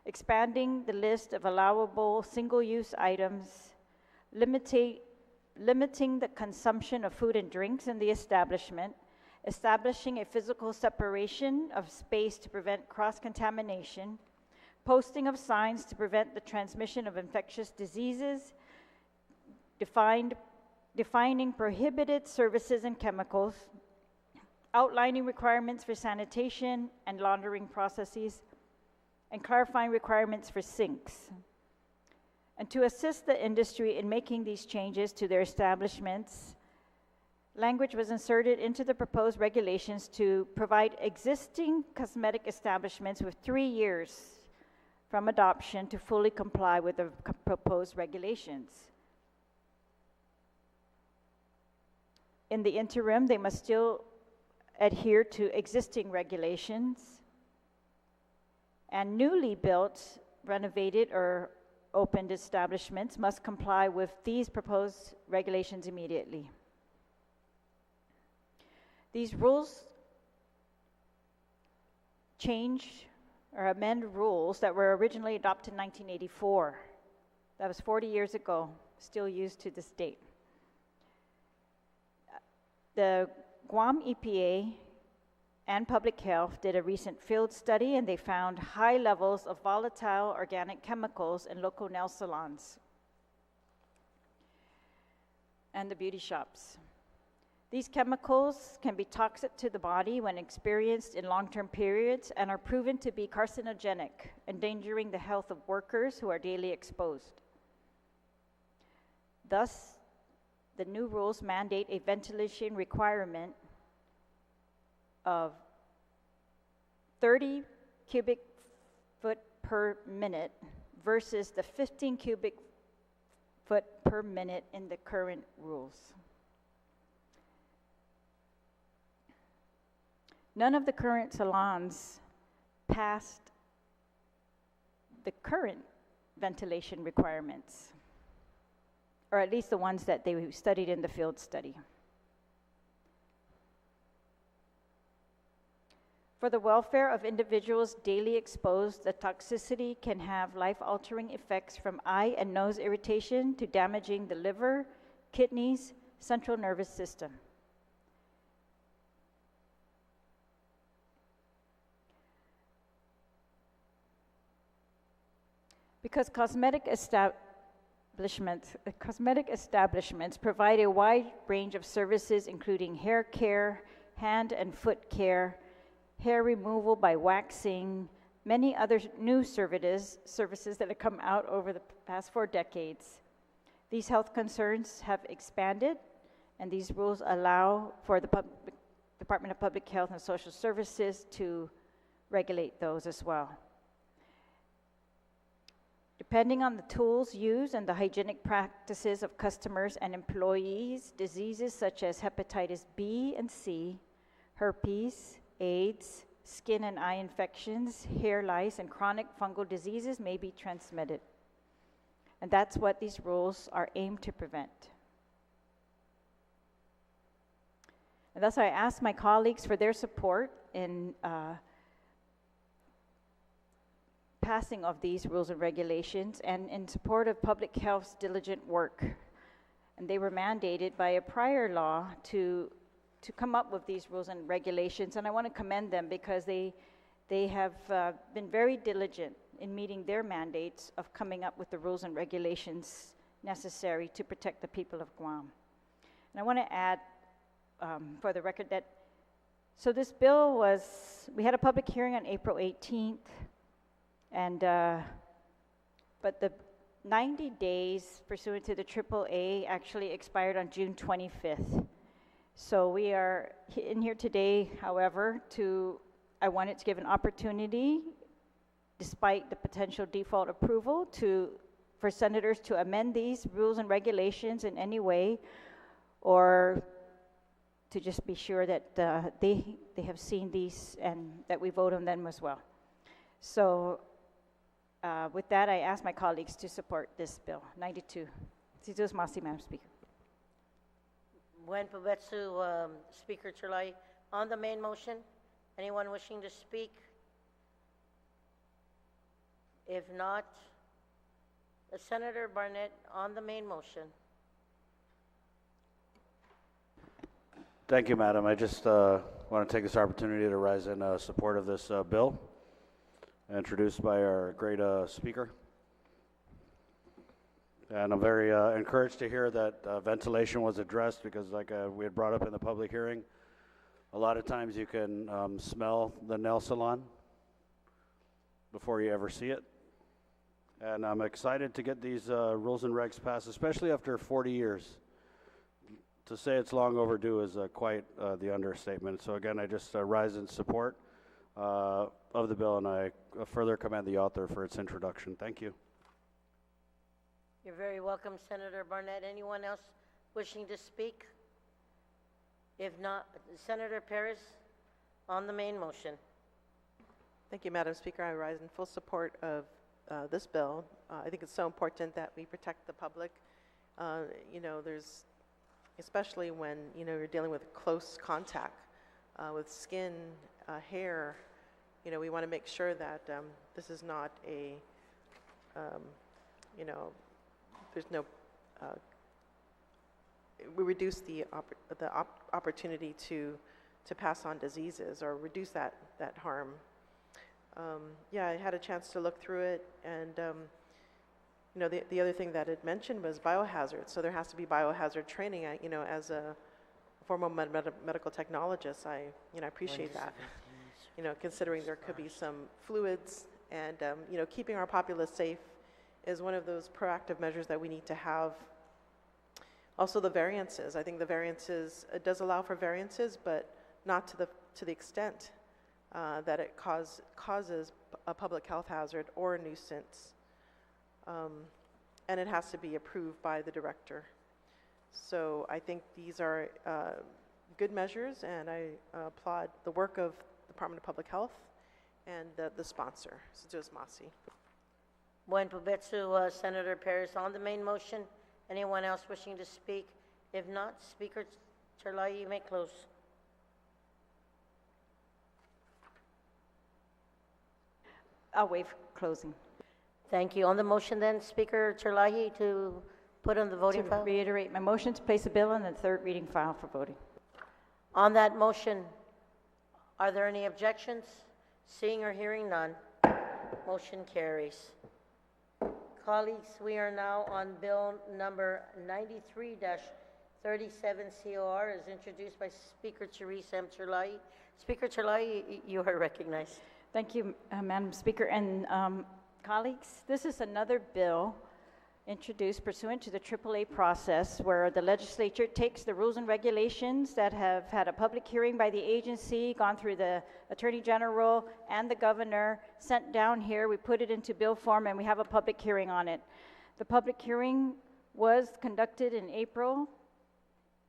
expanding the list of allowable single-use items, limiting the consumption of food and drinks in the establishment, establishing a physical separation of space to prevent cross-contamination, posting of signs to prevent the transmission of infectious diseases, defining prohibited services and chemicals, outlining requirements for sanitation and laundering processes, and clarifying requirements for sinks. And to assist the industry in making these changes to their establishments, language was inserted into the proposed regulations to provide existing cosmetic establishments with 3 years from adoption to fully comply with the proposed regulations. In the interim, they must still adhere to existing regulations, and newly built, renovated, or opened establishments must comply with these proposed regulations immediately. These rules change or amend rules that were originally adopted in 1984. That was 40 years ago, still used to this date. The Guam EPA and Public Health did a recent field study, and they found high levels of volatile organic chemicals in local nail salons and the beauty shops. These chemicals can be toxic to the body when experienced in long-term periods and are proven to be carcinogenic, endangering the health of workers who are daily exposed. Thus, the new rules mandate a ventilation requirement of 30 cubic foot per minute versus the 15 cubic foot per minute in the current rules. None of the current salons passed the current ventilation requirements, or at least the ones that they studied in the field study. For the welfare of individuals daily exposed, the toxicity can have life-altering effects from eye and nose irritation to damaging the liver, kidneys, central nervous system. Because cosmetic establishments provide a wide range of services, including hair care, hand and foot care, hair removal by waxing, many other new services that have come out over the past 4 decades. These health concerns have expanded, and these rules allow for the Department of Public Health and Social Services to regulate those as well. Depending on the tools used and the hygienic practices of customers and employees, diseases such as hepatitis B and C, herpes, AIDS, skin and eye infections, hair lice, and chronic fungal diseases may be transmitted. And that's what these rules are aimed to prevent. And thus I ask my colleagues for their support in passing of these rules and regulations, and in support of Public Health's diligent work. And they were mandated by a prior law to come up with these rules and regulations, and I want to commend them because they have been very diligent in meeting their mandates of coming up with the rules and regulations necessary to protect the people of Guam. And I want to add for the record that, so this bill we had a public hearing on April 18th, and but the 90 days pursuant to the AAA actually expired on June 25th. So we are in here today, however, I wanted to give an opportunity, despite the potential default approval, for senators to amend these rules and regulations in any way, or to just be sure that they have seen these and that we vote on them as well. So with that, I ask my colleagues to support this bill, 92. Situs Masi, Madam Speaker. Buen Pabetsu, Speaker Chulai. On the main motion, anyone wishing to speak? If not, Senator Barnett on the main motion. Thank you, Madam. I just want to take this opportunity to rise in support of this bill introduced by our great speaker. And I'm very encouraged to hear that ventilation was addressed, because like we had brought up in the public hearing, a lot of times you can smell the nail salon before you ever see it. And I'm excited to get these rules and regs passed, especially after 40 years. To say it's long overdue is quite the understatement. So again, I just rise in support of the bill, and I further commend the author for its introduction. Thank you. You're very welcome, Senator Barnett. Anyone else wishing to speak? If not, Senator Paris, on the main motion. Thank you, Madam Speaker. I rise in full support of this bill. I think it's so important that we protect the public. There's, especially when, you're dealing with close contact with skin, hair, we want to make sure that this is not a, there's no, we reduce the opportunity to pass on diseases or reduce that harm. Yeah, I had a chance to look through it, and the other thing that it mentioned was biohazard. So there has to be biohazard training. As a former medical technologist, I appreciate that. Considering there could be some fluids, and keeping our populace safe is one of those proactive measures that we need to have. Also, the variances. I think the variances, it does allow for variances, but not to the extent that it causes a public health hazard or a nuisance. And it has to be approved by the director. So I think these are good measures, and I applaud the work of the Department of Public Health and the sponsor, Sujus Masi. Buen provecho, Senator Paris, on the main motion. Anyone else wishing to speak? If not, Speaker Chirlai, you may close. I'll waive closing. Thank you. On the motion then, Speaker Chirlahi, to put on the voting To file? reiterate my motion to place a bill on the third reading file for voting. On that motion, are there any objections? Seeing or hearing none, motion carries. Colleagues, we are now on bill number 93-37 COR, as introduced by Speaker Therese M. Chirlahi. Speaker Chirlahi, you are recognized. Thank you, Madam Speaker. And colleagues, this is another bill introduced pursuant to the AAA process, where the legislature takes the rules and regulations that have had a public hearing by the agency, gone through the Attorney General and the Governor, sent down here, we put it into bill form, and we have a public hearing on it. The public hearing was conducted in April,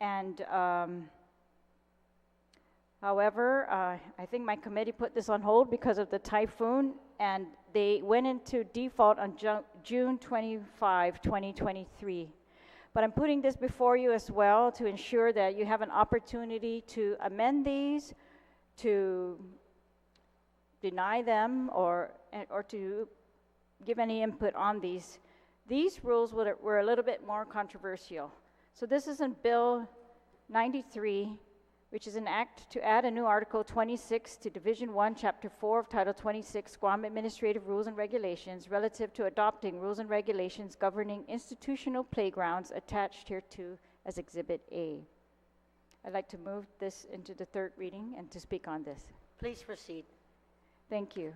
and however, I think my committee put this on hold because of the typhoon, and they went into default on June 25, 2023. But I'm putting this before you as well to ensure that you have an opportunity to amend these, to deny them, or to give any input on these. These rules were a little bit more controversial. So this is in Bill 93, which is an act to add a new Article 26 to Division 1, Chapter 4 of Title 26, Guam Administrative Rules and Regulations, relative to adopting rules and regulations governing institutional playgrounds attached hereto as Exhibit A. I'd like to move this into the third reading and to speak on this. Please proceed. Thank you.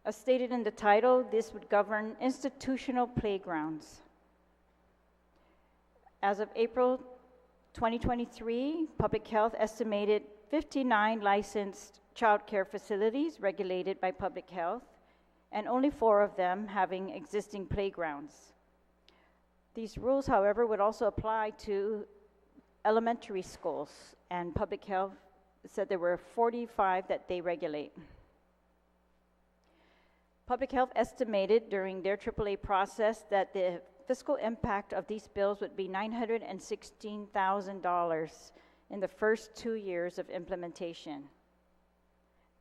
As stated in the title, this would govern institutional playgrounds. As of April 2023, Public Health estimated 59 licensed child care facilities regulated by Public Health, and only 4 of them having existing playgrounds. These rules, however, would also apply to elementary schools, and Public Health said there were 45 that they regulate. Public Health estimated during their AAA process that the fiscal impact of these bills would be $916,000 in the first 2 years of implementation.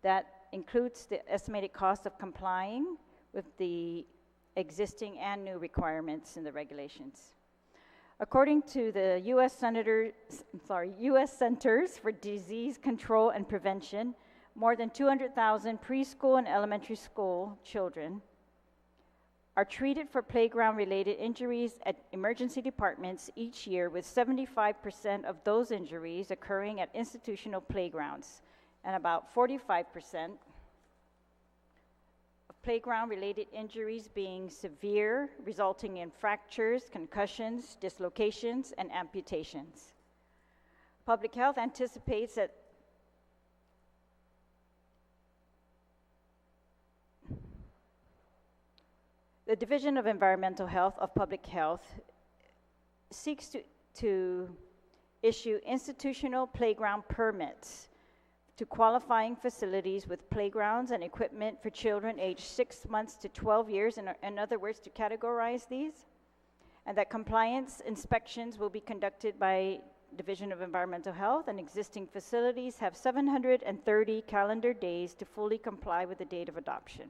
That includes the estimated cost of complying with the existing and new requirements in the regulations. According to the U.S. Centers for Disease Control and Prevention, more than 200,000 preschool and elementary school children are treated for playground-related injuries at emergency departments each year, with 75% of those injuries occurring at institutional playgrounds, and about 45% of playground-related injuries being severe, resulting in fractures, concussions, dislocations, and amputations. Public Health anticipates that the Division of Environmental Health of Public Health seeks to to issue institutional playground permits to qualifying facilities with playgrounds and equipment for children aged 6 months to 12 years, in other words, to categorize these, and that compliance inspections will be conducted by Division of Environmental Health, and existing facilities have 730 calendar days to fully comply with the date of adoption.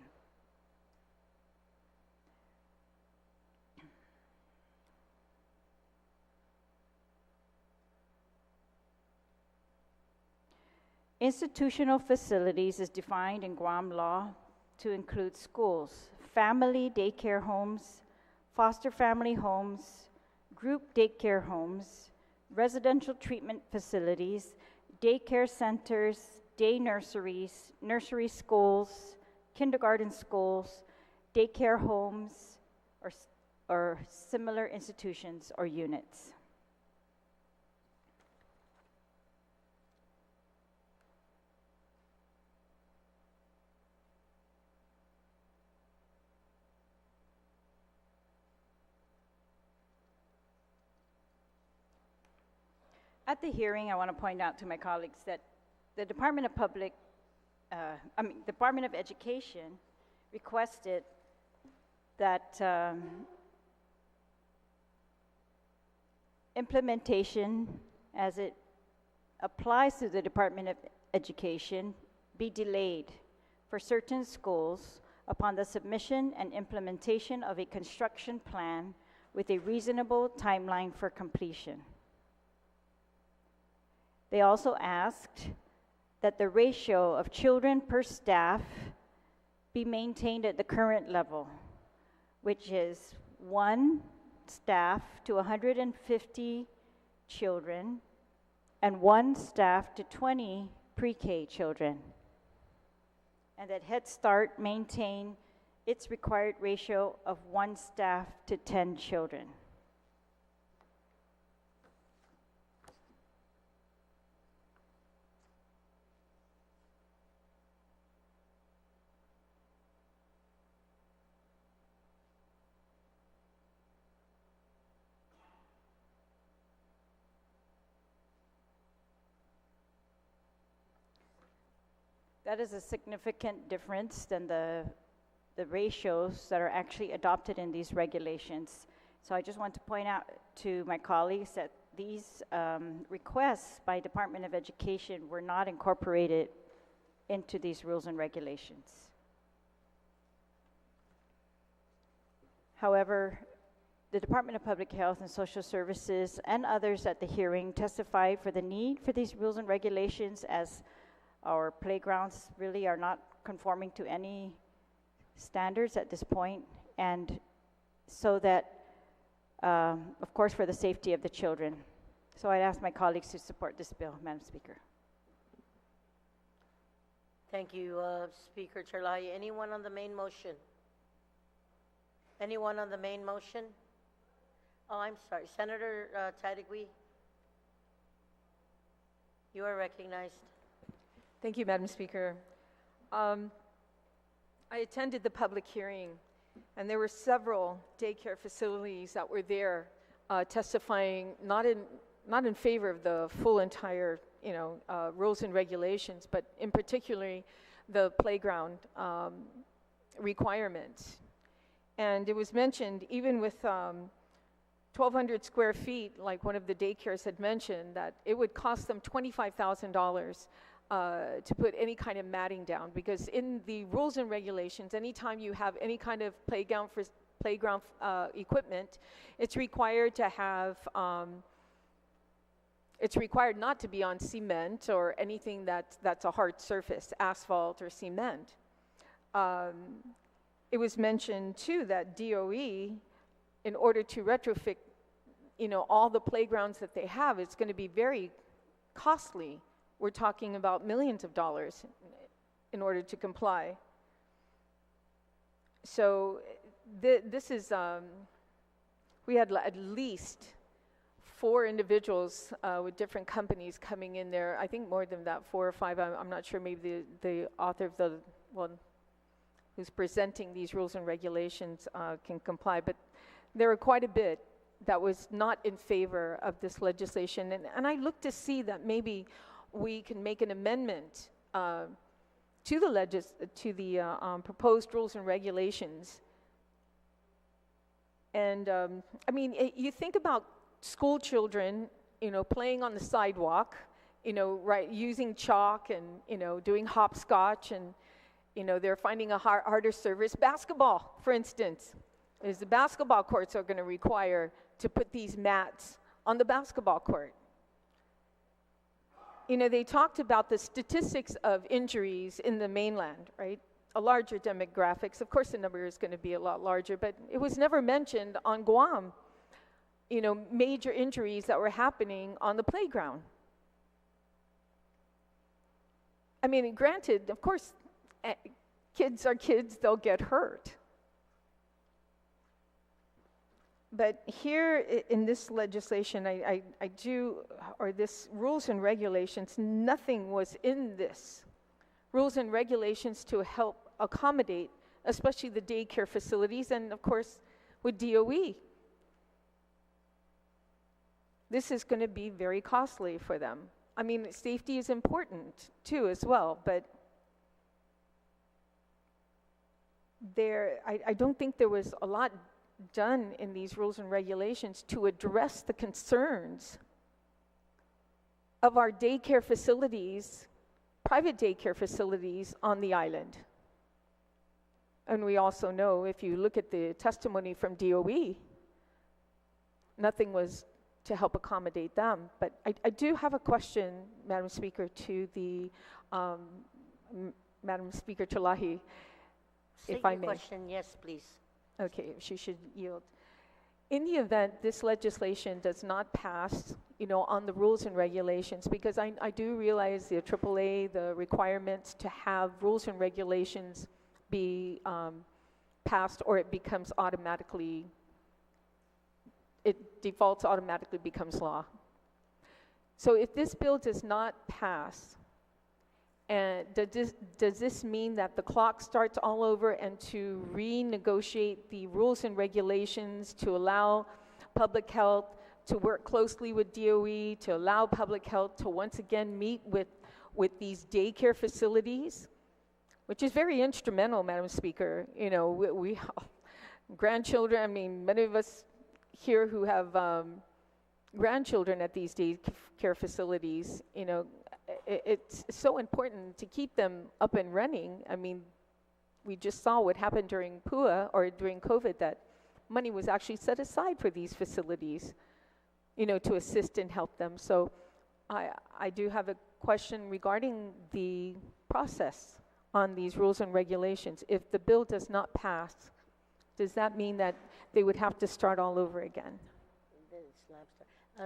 Institutional facilities is defined in Guam law to include schools, family daycare homes, foster family homes, group daycare homes, residential treatment facilities, daycare centers, day nurseries, nursery schools, kindergarten schools, daycare homes, or similar institutions or units. At the hearing, I want to point out to my colleagues that the Department of Education requested that implementation as it applies to the Department of Education be delayed for certain schools upon the submission and implementation of a construction plan with a reasonable timeline for completion. They also asked that the ratio of children per staff be maintained at the current level, which is 1 staff to 150 children and 1 staff to 20 pre-K children. And that Head Start maintain its required ratio of 1 staff to 10 children. That is a significant difference than the ratios that are actually adopted in these regulations. So I just want to point out to my colleagues that these requests by Department of Education were not incorporated into these rules and regulations. However, the Department of Public Health and Social Services and others at the hearing testified for the need for these rules and regulations, as our playgrounds really are not conforming to any standards at this point, and so that, of course, for the safety of the children. So I'd ask my colleagues to support this bill, Madam Speaker. Thank you, Speaker Chalahi. Anyone on the main motion? Anyone on the main motion? Oh, I'm sorry. Senator Tadegui, you are recognized. Thank you, Madam Speaker. I attended the public hearing, and there were several daycare facilities that were there testifying not in favor of the full entire rules and regulations, but in particular the playground requirements. And it was mentioned, even with 1,200 square feet, like one of the daycares had mentioned, that it would cost them $25,000 to put any kind of matting down, because in the rules and regulations, anytime you have any kind of playground equipment, it's required to have, it's required not to be on cement or anything that's a hard surface, asphalt or cement. It was mentioned too that DOE, in order to retrofit, all the playgrounds that they have, it's going to be very costly. We're talking about millions of dollars in order to comply. So this is, we had at least 4 individuals with different companies coming in there. I think more than that, 4 or 5. I'm not sure, maybe the author of the one who's presenting these rules and regulations can comply, but there were quite a bit. that was not in favor of this legislation. And I look to see that maybe we can make an amendment to the proposed rules and regulations. And I mean, you think about school children, playing on the sidewalk, right, using chalk and, doing hopscotch, and, they're finding a harder service. Basketball, for instance, is the basketball courts are going to require to put these mats on the basketball court. They talked about the statistics of injuries in the mainland, right? A larger demographics. Of course, the number is going to be a lot larger, but it was never mentioned on Guam, major injuries that were happening on the playground. I mean, granted, of course, kids are kids, they'll get hurt. But here in this legislation, or this rules and regulations, nothing was in this. Rules and regulations to help accommodate, especially the daycare facilities, and of course, with DOE. This is going to be very costly for them. I mean, safety is important too as well, but I don't think there was a lot done in these rules and regulations to address the concerns of our daycare facilities, private daycare facilities on the island. And we also know, if you look at the testimony from DOE, nothing was to help accommodate them. But I do have a question, Madam Speaker, to the Madam Speaker Chalahi, if I may. Question, yes, please. Okay, she should yield. In the event this legislation does not pass, on the rules and regulations, because I do realize the AAA, the requirements to have rules and regulations be passed, or it becomes automatically, it defaults automatically becomes law. So if this bill does not pass, and does this mean that the clock starts all over, and to renegotiate the rules and regulations to allow public health to work closely with DOE, to allow public health to once again meet with these daycare facilities, which is very instrumental, Madam Speaker. We grandchildren, I mean, many of us here who have grandchildren at these daycare facilities, it's so important to keep them up and running. I mean, we just saw what happened during PUA, or during COVID, that money was actually set aside for these facilities, to assist and help them. So I do have a question regarding the process on these rules and regulations. If the bill does not pass, does that mean that they would have to start all over again?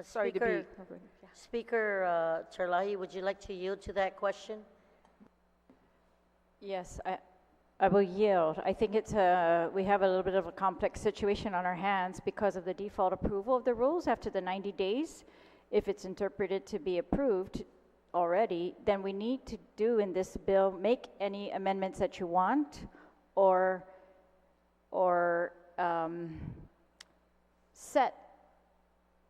Sorry to be. Speaker Chalahi, would you like to yield to that question? Yes, I will yield. I think we have a little bit of a complex situation on our hands because of the default approval of the rules after the 90 days. If it's interpreted to be approved already, then we need to do in this bill, make any amendments that you want, or set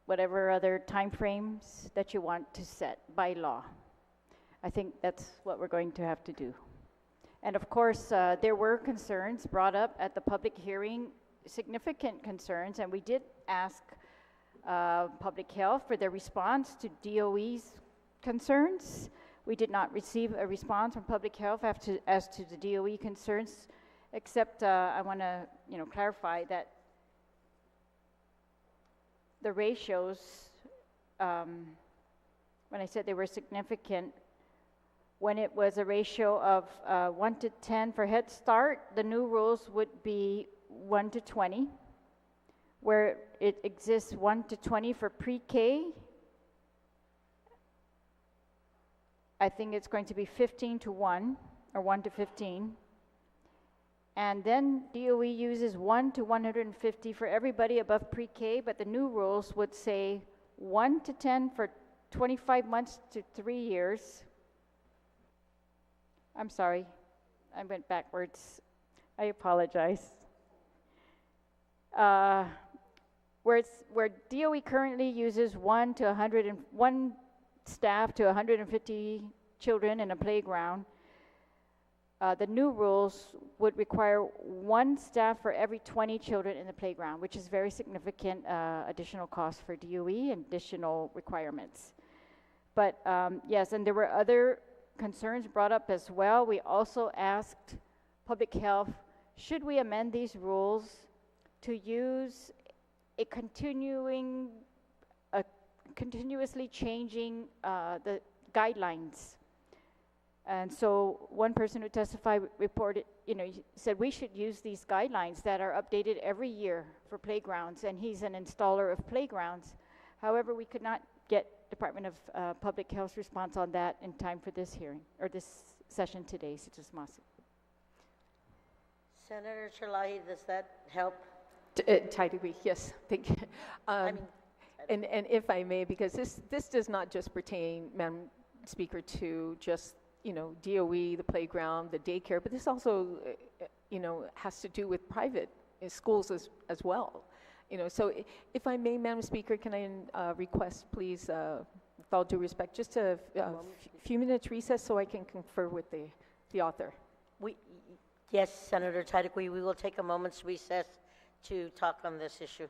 whatever other timeframes that you want to set by law. I think that's what we're going to have to do. And of course, there were concerns brought up at the public hearing, significant concerns, and we did ask public health for their response to DOE's concerns. We did not receive a response from public health as to the DOE concerns, except I want to clarify that the ratios, when I said they were significant, when it was a ratio of 1 to 10 for Head Start, the new rules would be 1 to 20, where it exists 1 to 20 for pre-K. I think it's going to be 15 to 1, or 1 to 15. And then DOE uses 1 to 150 for everybody above pre-K, but the new rules would say 1 to 10 for 25 months to 3 years. I'm sorry, I went backwards. I apologize. Where where DOE currently uses 1 staff to 150 children in a playground, the new rules would require 1 staff for every 20 children in the playground, which is very significant additional cost for DOE and additional requirements. But yes, and there were other concerns brought up as well. We also asked Public Health, should we amend these rules to use a continuously changing the guidelines? And so one person who testified reported, said we should use these guidelines that are updated every year for playgrounds, and he's an installer of playgrounds. However, we could not get Department of Public Health's response on that in time for this hearing, or this session today, Sitasmasi. Senator Chalahi, does that help? Tidy, yes, thank you. And if I may, because this does not just pertain, Madam Speaker, to just DOE, the playground, the daycare, but this also has to do with private schools as well. So if I may, Madam Speaker, can I request, please, with all due respect, just a few minutes recess so I can confer with the author. Yes, Senator Tadekwi, we will take a moment's recess to talk on this issue.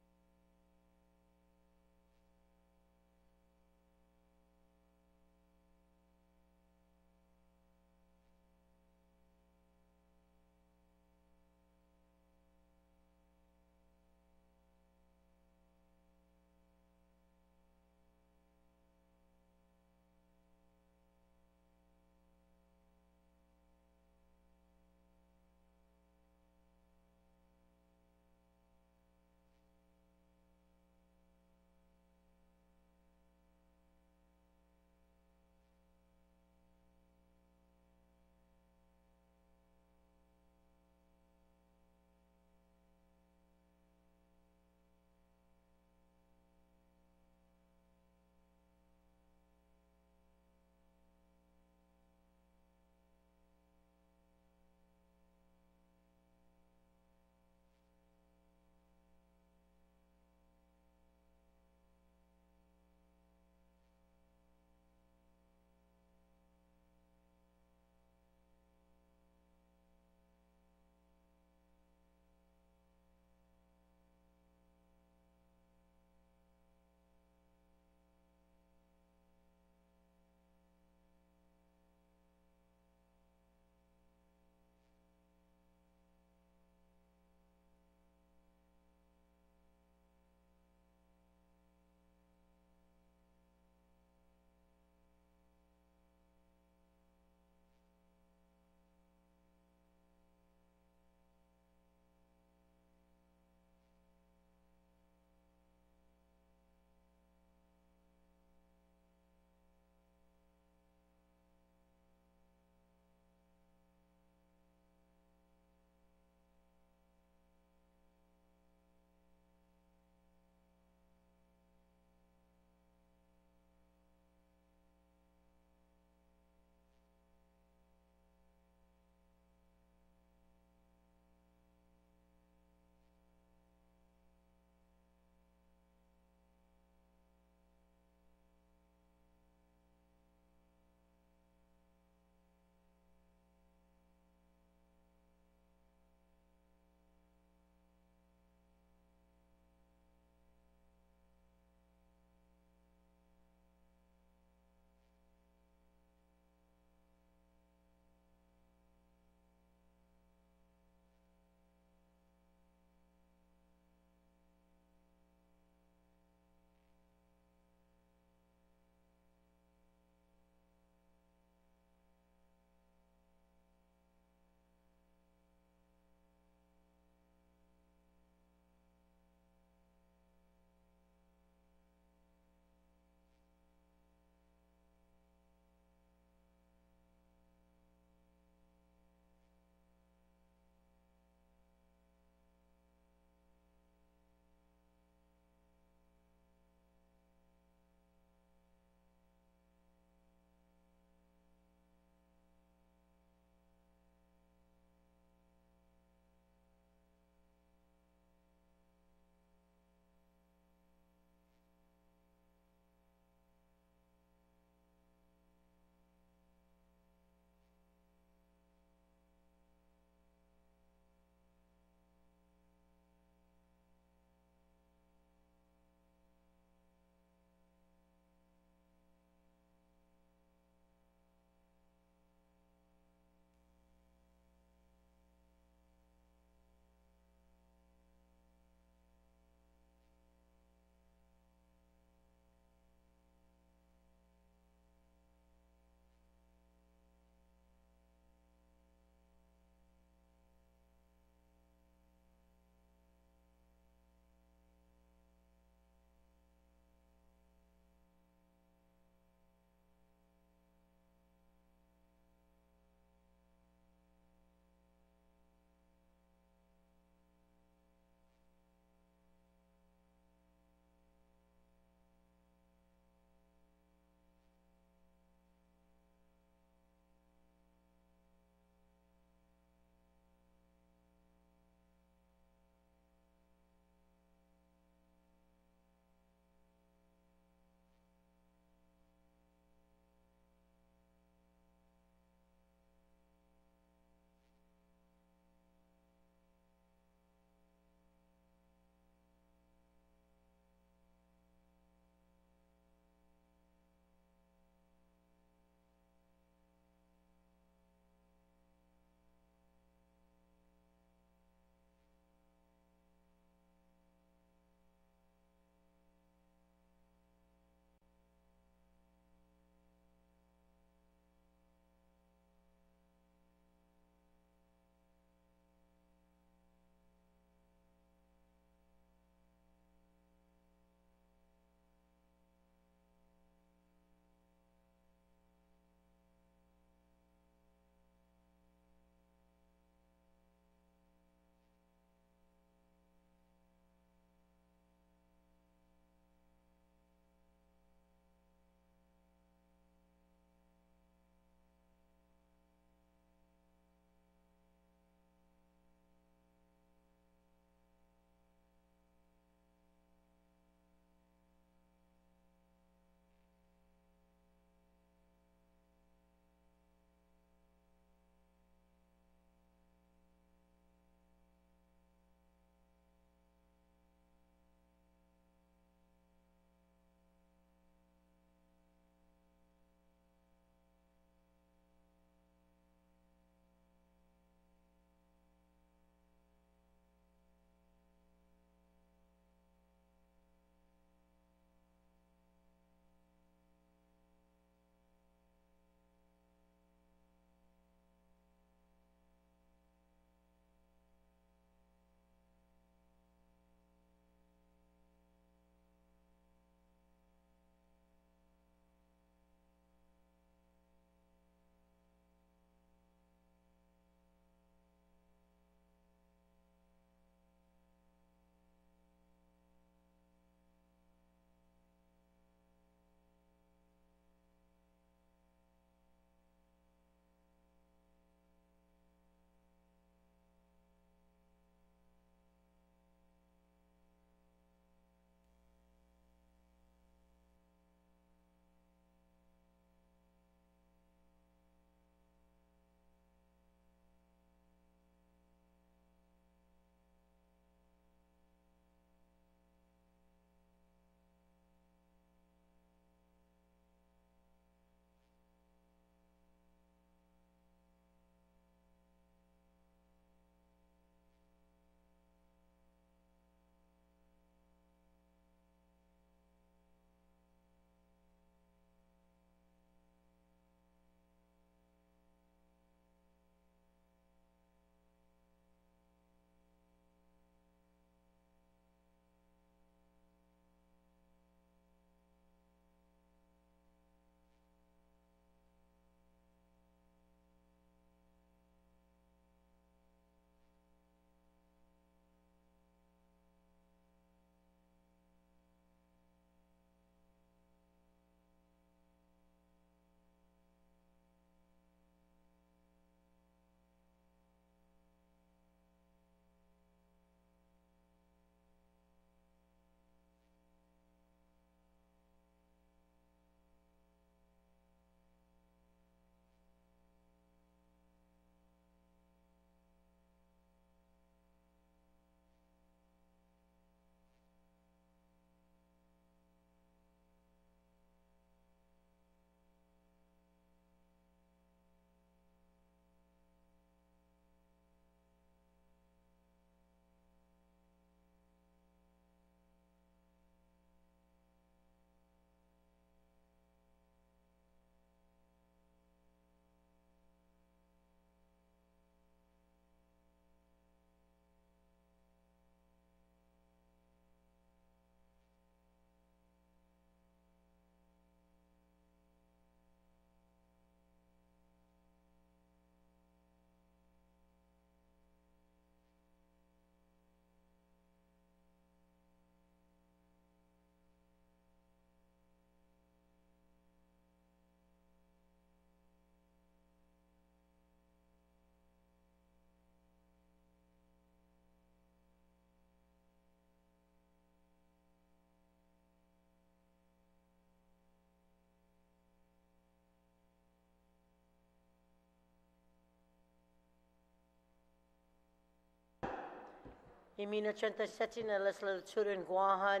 87 na legislature in Guam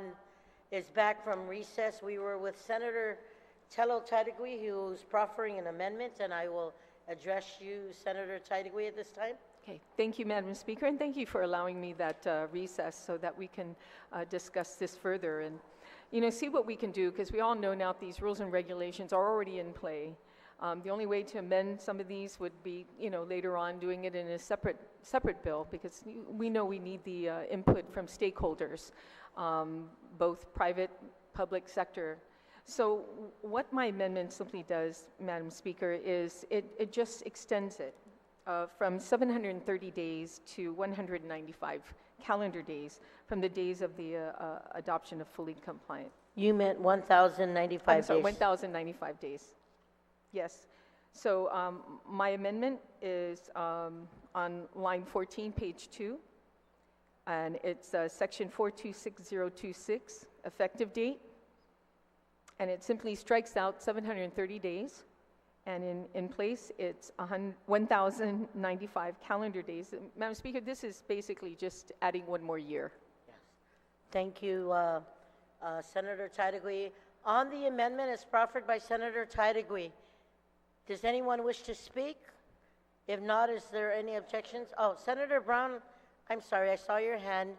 is back from recess. We were with Senator Tello Tadegui, who's proffering an amendment, and I will address you, Senator Tadegui, at this time. Okay, thank you, Madam Speaker, and thank you for allowing me that recess so that we can discuss this further and, see what we can do, because we all know now these rules and regulations are already in play. The only way to amend some of these would be, later on doing it in a separate bill, because we know we need the input from stakeholders, both private, public sector. So what my amendment simply does, Madam Speaker, is it just extends it from 730 days to 195 calendar days from the days of the adoption of fully compliant. You meant 1,095 days. 1,095 days. Yes. So my amendment is on line 14, page 2, and it's section 426026, effective date, and it simply strikes out 730 days, and in place it's 1,095 calendar days. Madam Speaker, this is basically just adding one more year. Yes. Thank you, Senator Tadegui. On the amendment as proffered by Senator Tadegui, does anyone wish to speak? If not, is there any objections? Oh, Senator Brown, I'm sorry, I saw your hand.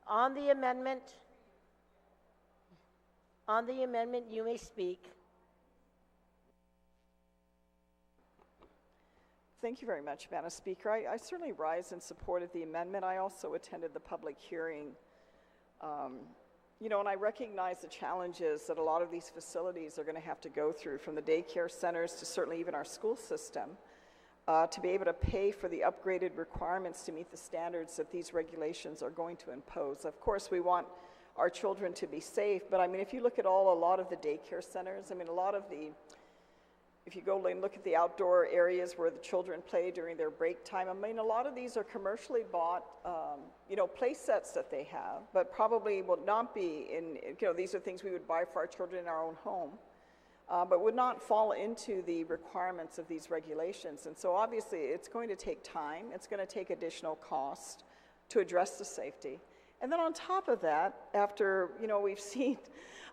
On the amendment, you may speak. Thank you very much, Madam Speaker. I certainly rise in support of the amendment. I also attended the public hearing. And I recognize the challenges that a lot of these facilities are going to have to go through, from the daycare centers to certainly even our school system, to be able to pay for the upgraded requirements to meet the standards that these regulations are going to impose. Of course, we want our children to be safe, but if you look at a lot of the daycare centers, if you go and look at the outdoor areas where the children play during their break time, a lot of these are commercially bought, play sets that they have, but probably will not be these are things we would buy for our children in our own home, but would not fall into the requirements of these regulations. And so obviously it's going to take time, it's going to take additional cost to address the safety. And then on top of that, after, we've seen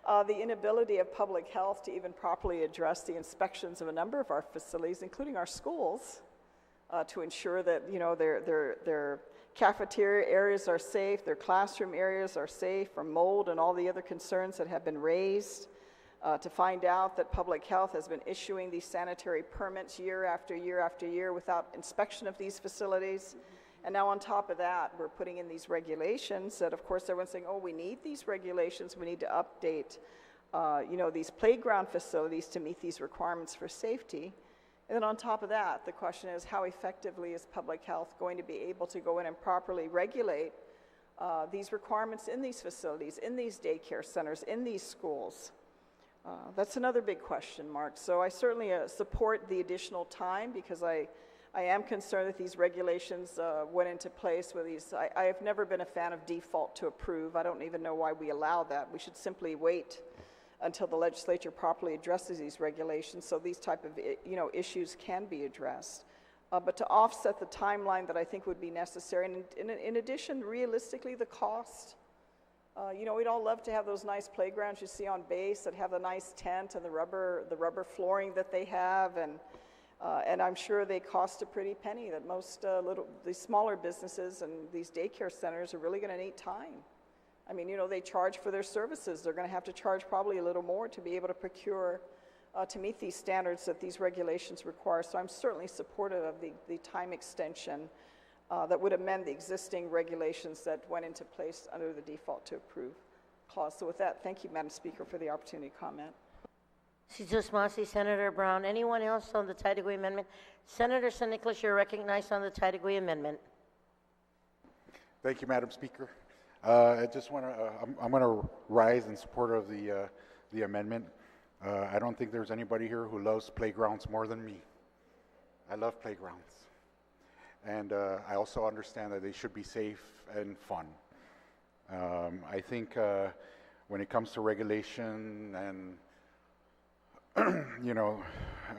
the inability of public health to even properly address the inspections of a number of our facilities, including our schools, to ensure that, their cafeteria areas are safe, their classroom areas are safe from mold and all the other concerns that have been raised, to find out that public health has been issuing these sanitary permits year after year after year without inspection of these facilities. And now on top of that, we're putting in these regulations that, of course, everyone's saying, oh, we need these regulations, we need to update, these playground facilities to meet these requirements for safety. And then on top of that, the question is, how effectively is public health going to be able to go in and properly regulate these requirements in these facilities, in these daycare centers, in these schools? That's another big question mark. So I certainly support the additional time, because I am concerned that these regulations went into place with these. I have never been a fan of default to approve. I don't even know why we allow that. We should simply wait until the legislature properly addresses these regulations so these type of issues can be addressed. But to offset the timeline that I think would be necessary, and in addition, realistically, the cost. We'd all love to have those nice playgrounds you see on base that have the nice tent and the rubber flooring that they have, and I'm sure they cost a pretty penny, that most these smaller businesses and these daycare centers are really going to need time. They charge for their services. They're going to have to charge probably a little more to be able to procure, to meet these standards that these regulations require. So I'm certainly supportive of the time extension that would amend the existing regulations that went into place under the default to approve clause. So with that, thank you, Madam Speaker, for the opportunity to comment. Senator Brown. Anyone else on the Tadegui amendment? Senator San Nicolas, you're recognized on the Tadegui amendment. Thank you, Madam Speaker. I just want to, I'm going to rise in support of the amendment. I don't think there's anybody here who loves playgrounds more than me. I love playgrounds. And I also understand that they should be safe and fun. I think when it comes to regulation and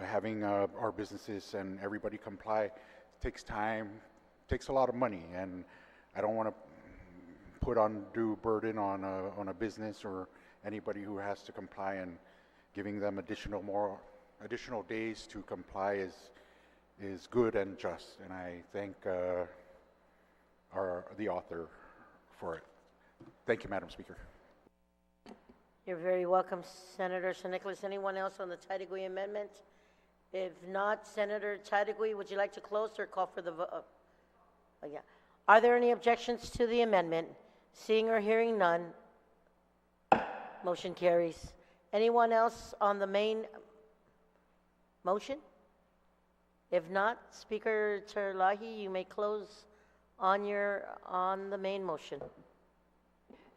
having our businesses and everybody comply takes time, takes a lot of money, and I don't want to put undue burden on a business or anybody who has to comply, and giving them additional days to comply is good and just, and I thank the author for it. Thank you, Madam Speaker. You're very welcome, Senator San Nicolas. Anyone else on the Taitagui amendment? If not, Senator Taitagui, would you like to close or call for the vote? Oh, yeah. Are there any objections to the amendment? Seeing or hearing none, motion carries. Anyone else on the main motion? If not, Speaker Terlahi, you may close on the main motion.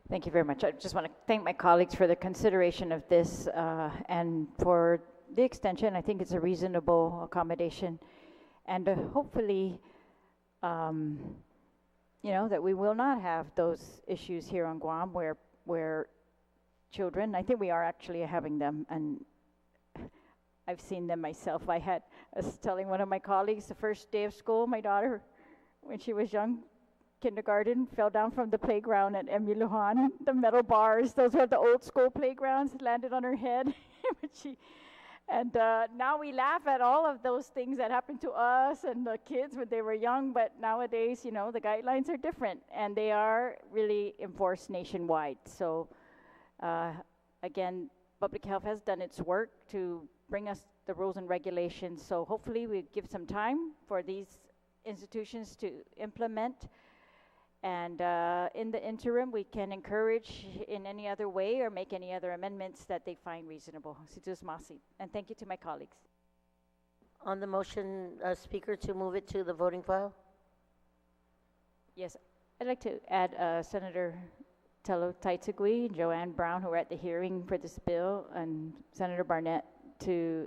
Thank you very much. I just want to thank my colleagues for the consideration of this and for the extension. I think it's a reasonable accommodation, and hopefully, that we will not have those issues here on Guam where children, I think we are actually having them, and I've seen them myself. I was telling one of my colleagues the first day of school, my daughter, when she was young, kindergarten, fell down from the playground at Emuluhan. The metal bars, those were the old school playgrounds, landed on her head. Now we laugh at all of those things that happened to us and the kids when they were young, but nowadays, the guidelines are different, and they are really enforced nationwide. So, again, public health has done its work to bring us the rules and regulations, so hopefully we give some time for these institutions to implement. And in the interim, we can encourage in any other way or make any other amendments that they find reasonable. And thank you to my colleagues. On the motion, Speaker, to move it to the voting file? Yes, I'd like to add Senator Telo Taitagui, Joanne Brown, who were at the hearing for this bill, and Senator Barnett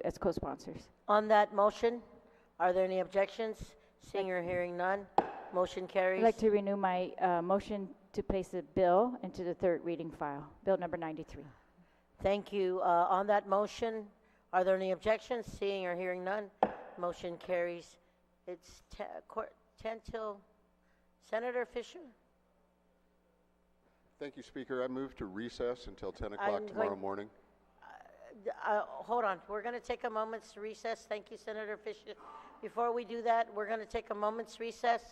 as co-sponsors. On that motion, are there any objections? Seeing or hearing none, motion carries. I'd like to renew my motion to place the bill into the third reading file, Bill number 93. Thank you. On that motion, are there any objections? Seeing or hearing none, motion carries. It's 10 till. Senator Fisher? Thank you, Speaker. I move to recess until 10 o'clock tomorrow morning. Hold on. We're going to take a moment's recess. Thank you, Senator Fisher. Before we do that, we're going to take a moment's recess.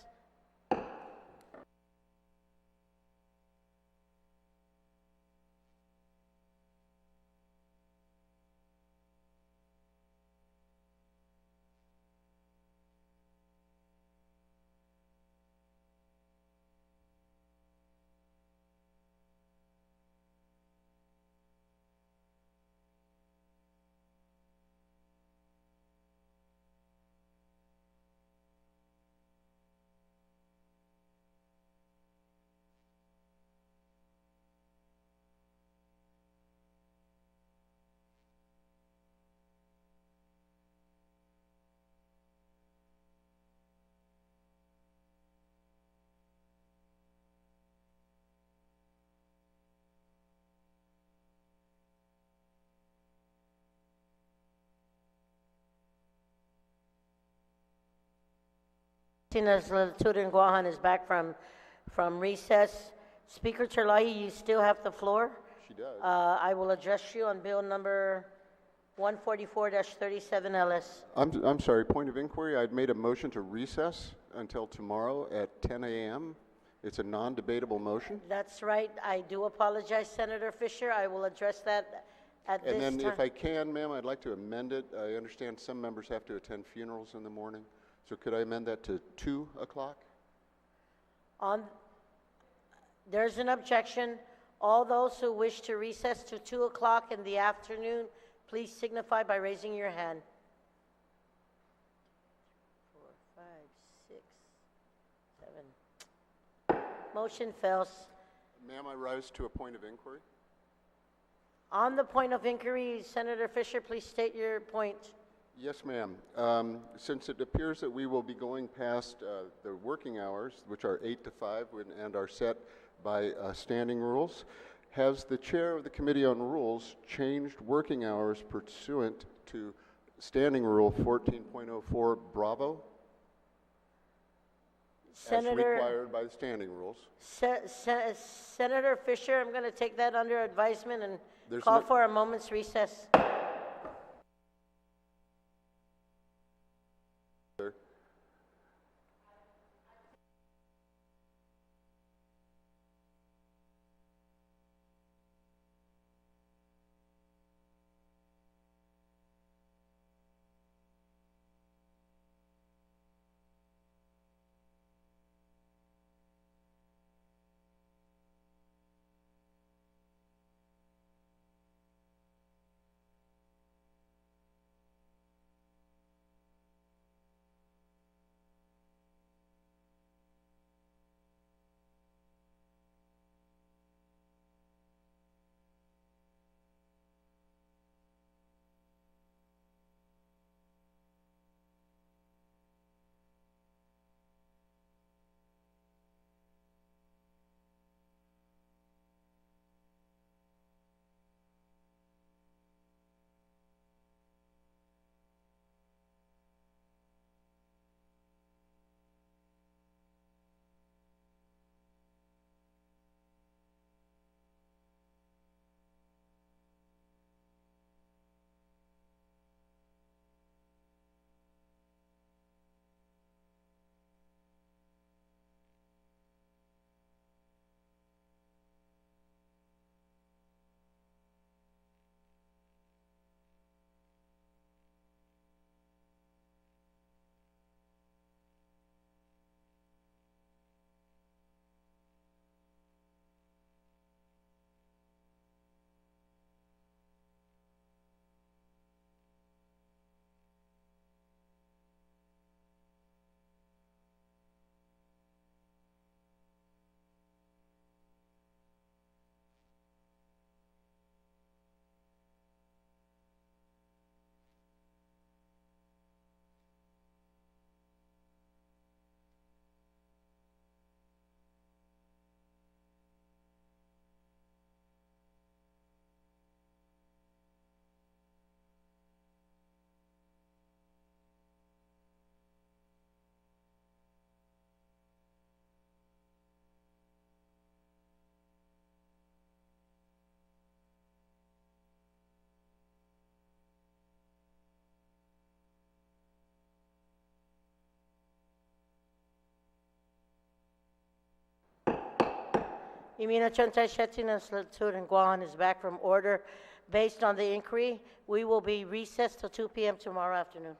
Tina's Latuda and Guahan is back from recess. Speaker Terlahi, you still have the floor. She does. I will address you on bill number 144-37 LS. I'm sorry, point of inquiry. I'd made a motion to recess until tomorrow at 10 a.m. It's a non-debatable motion. That's right. I do apologize, Senator Fisher. I will address that at this time. And then if I can, ma'am, I'd like to amend it. I understand some members have to attend funerals in the morning. So could I amend that to 2 o'clock? There's an objection. All those who wish to recess to 2 o'clock in the afternoon, please signify by raising your hand. 4, 5, 6, 7. Motion fails. Ma'am, I rise to a point of inquiry. On the point of inquiry, Senator Fisher, please state your point. Yes, ma'am. Since it appears that we will be going past the working hours, which are 8 to 5 and are set by standing rules, has the chair of the Committee on Rules changed working hours pursuant to Standing Rule 14.04 Bravo? Senator, required by the standing rules. Senator Fisher, I'm going to take that under advisement and There's call no- for a moment's recess. Sir. Imina Chontai Shetina Slatud and Guan is back from order. Based on the inquiry, we will be recessed till 2 p.m. tomorrow afternoon.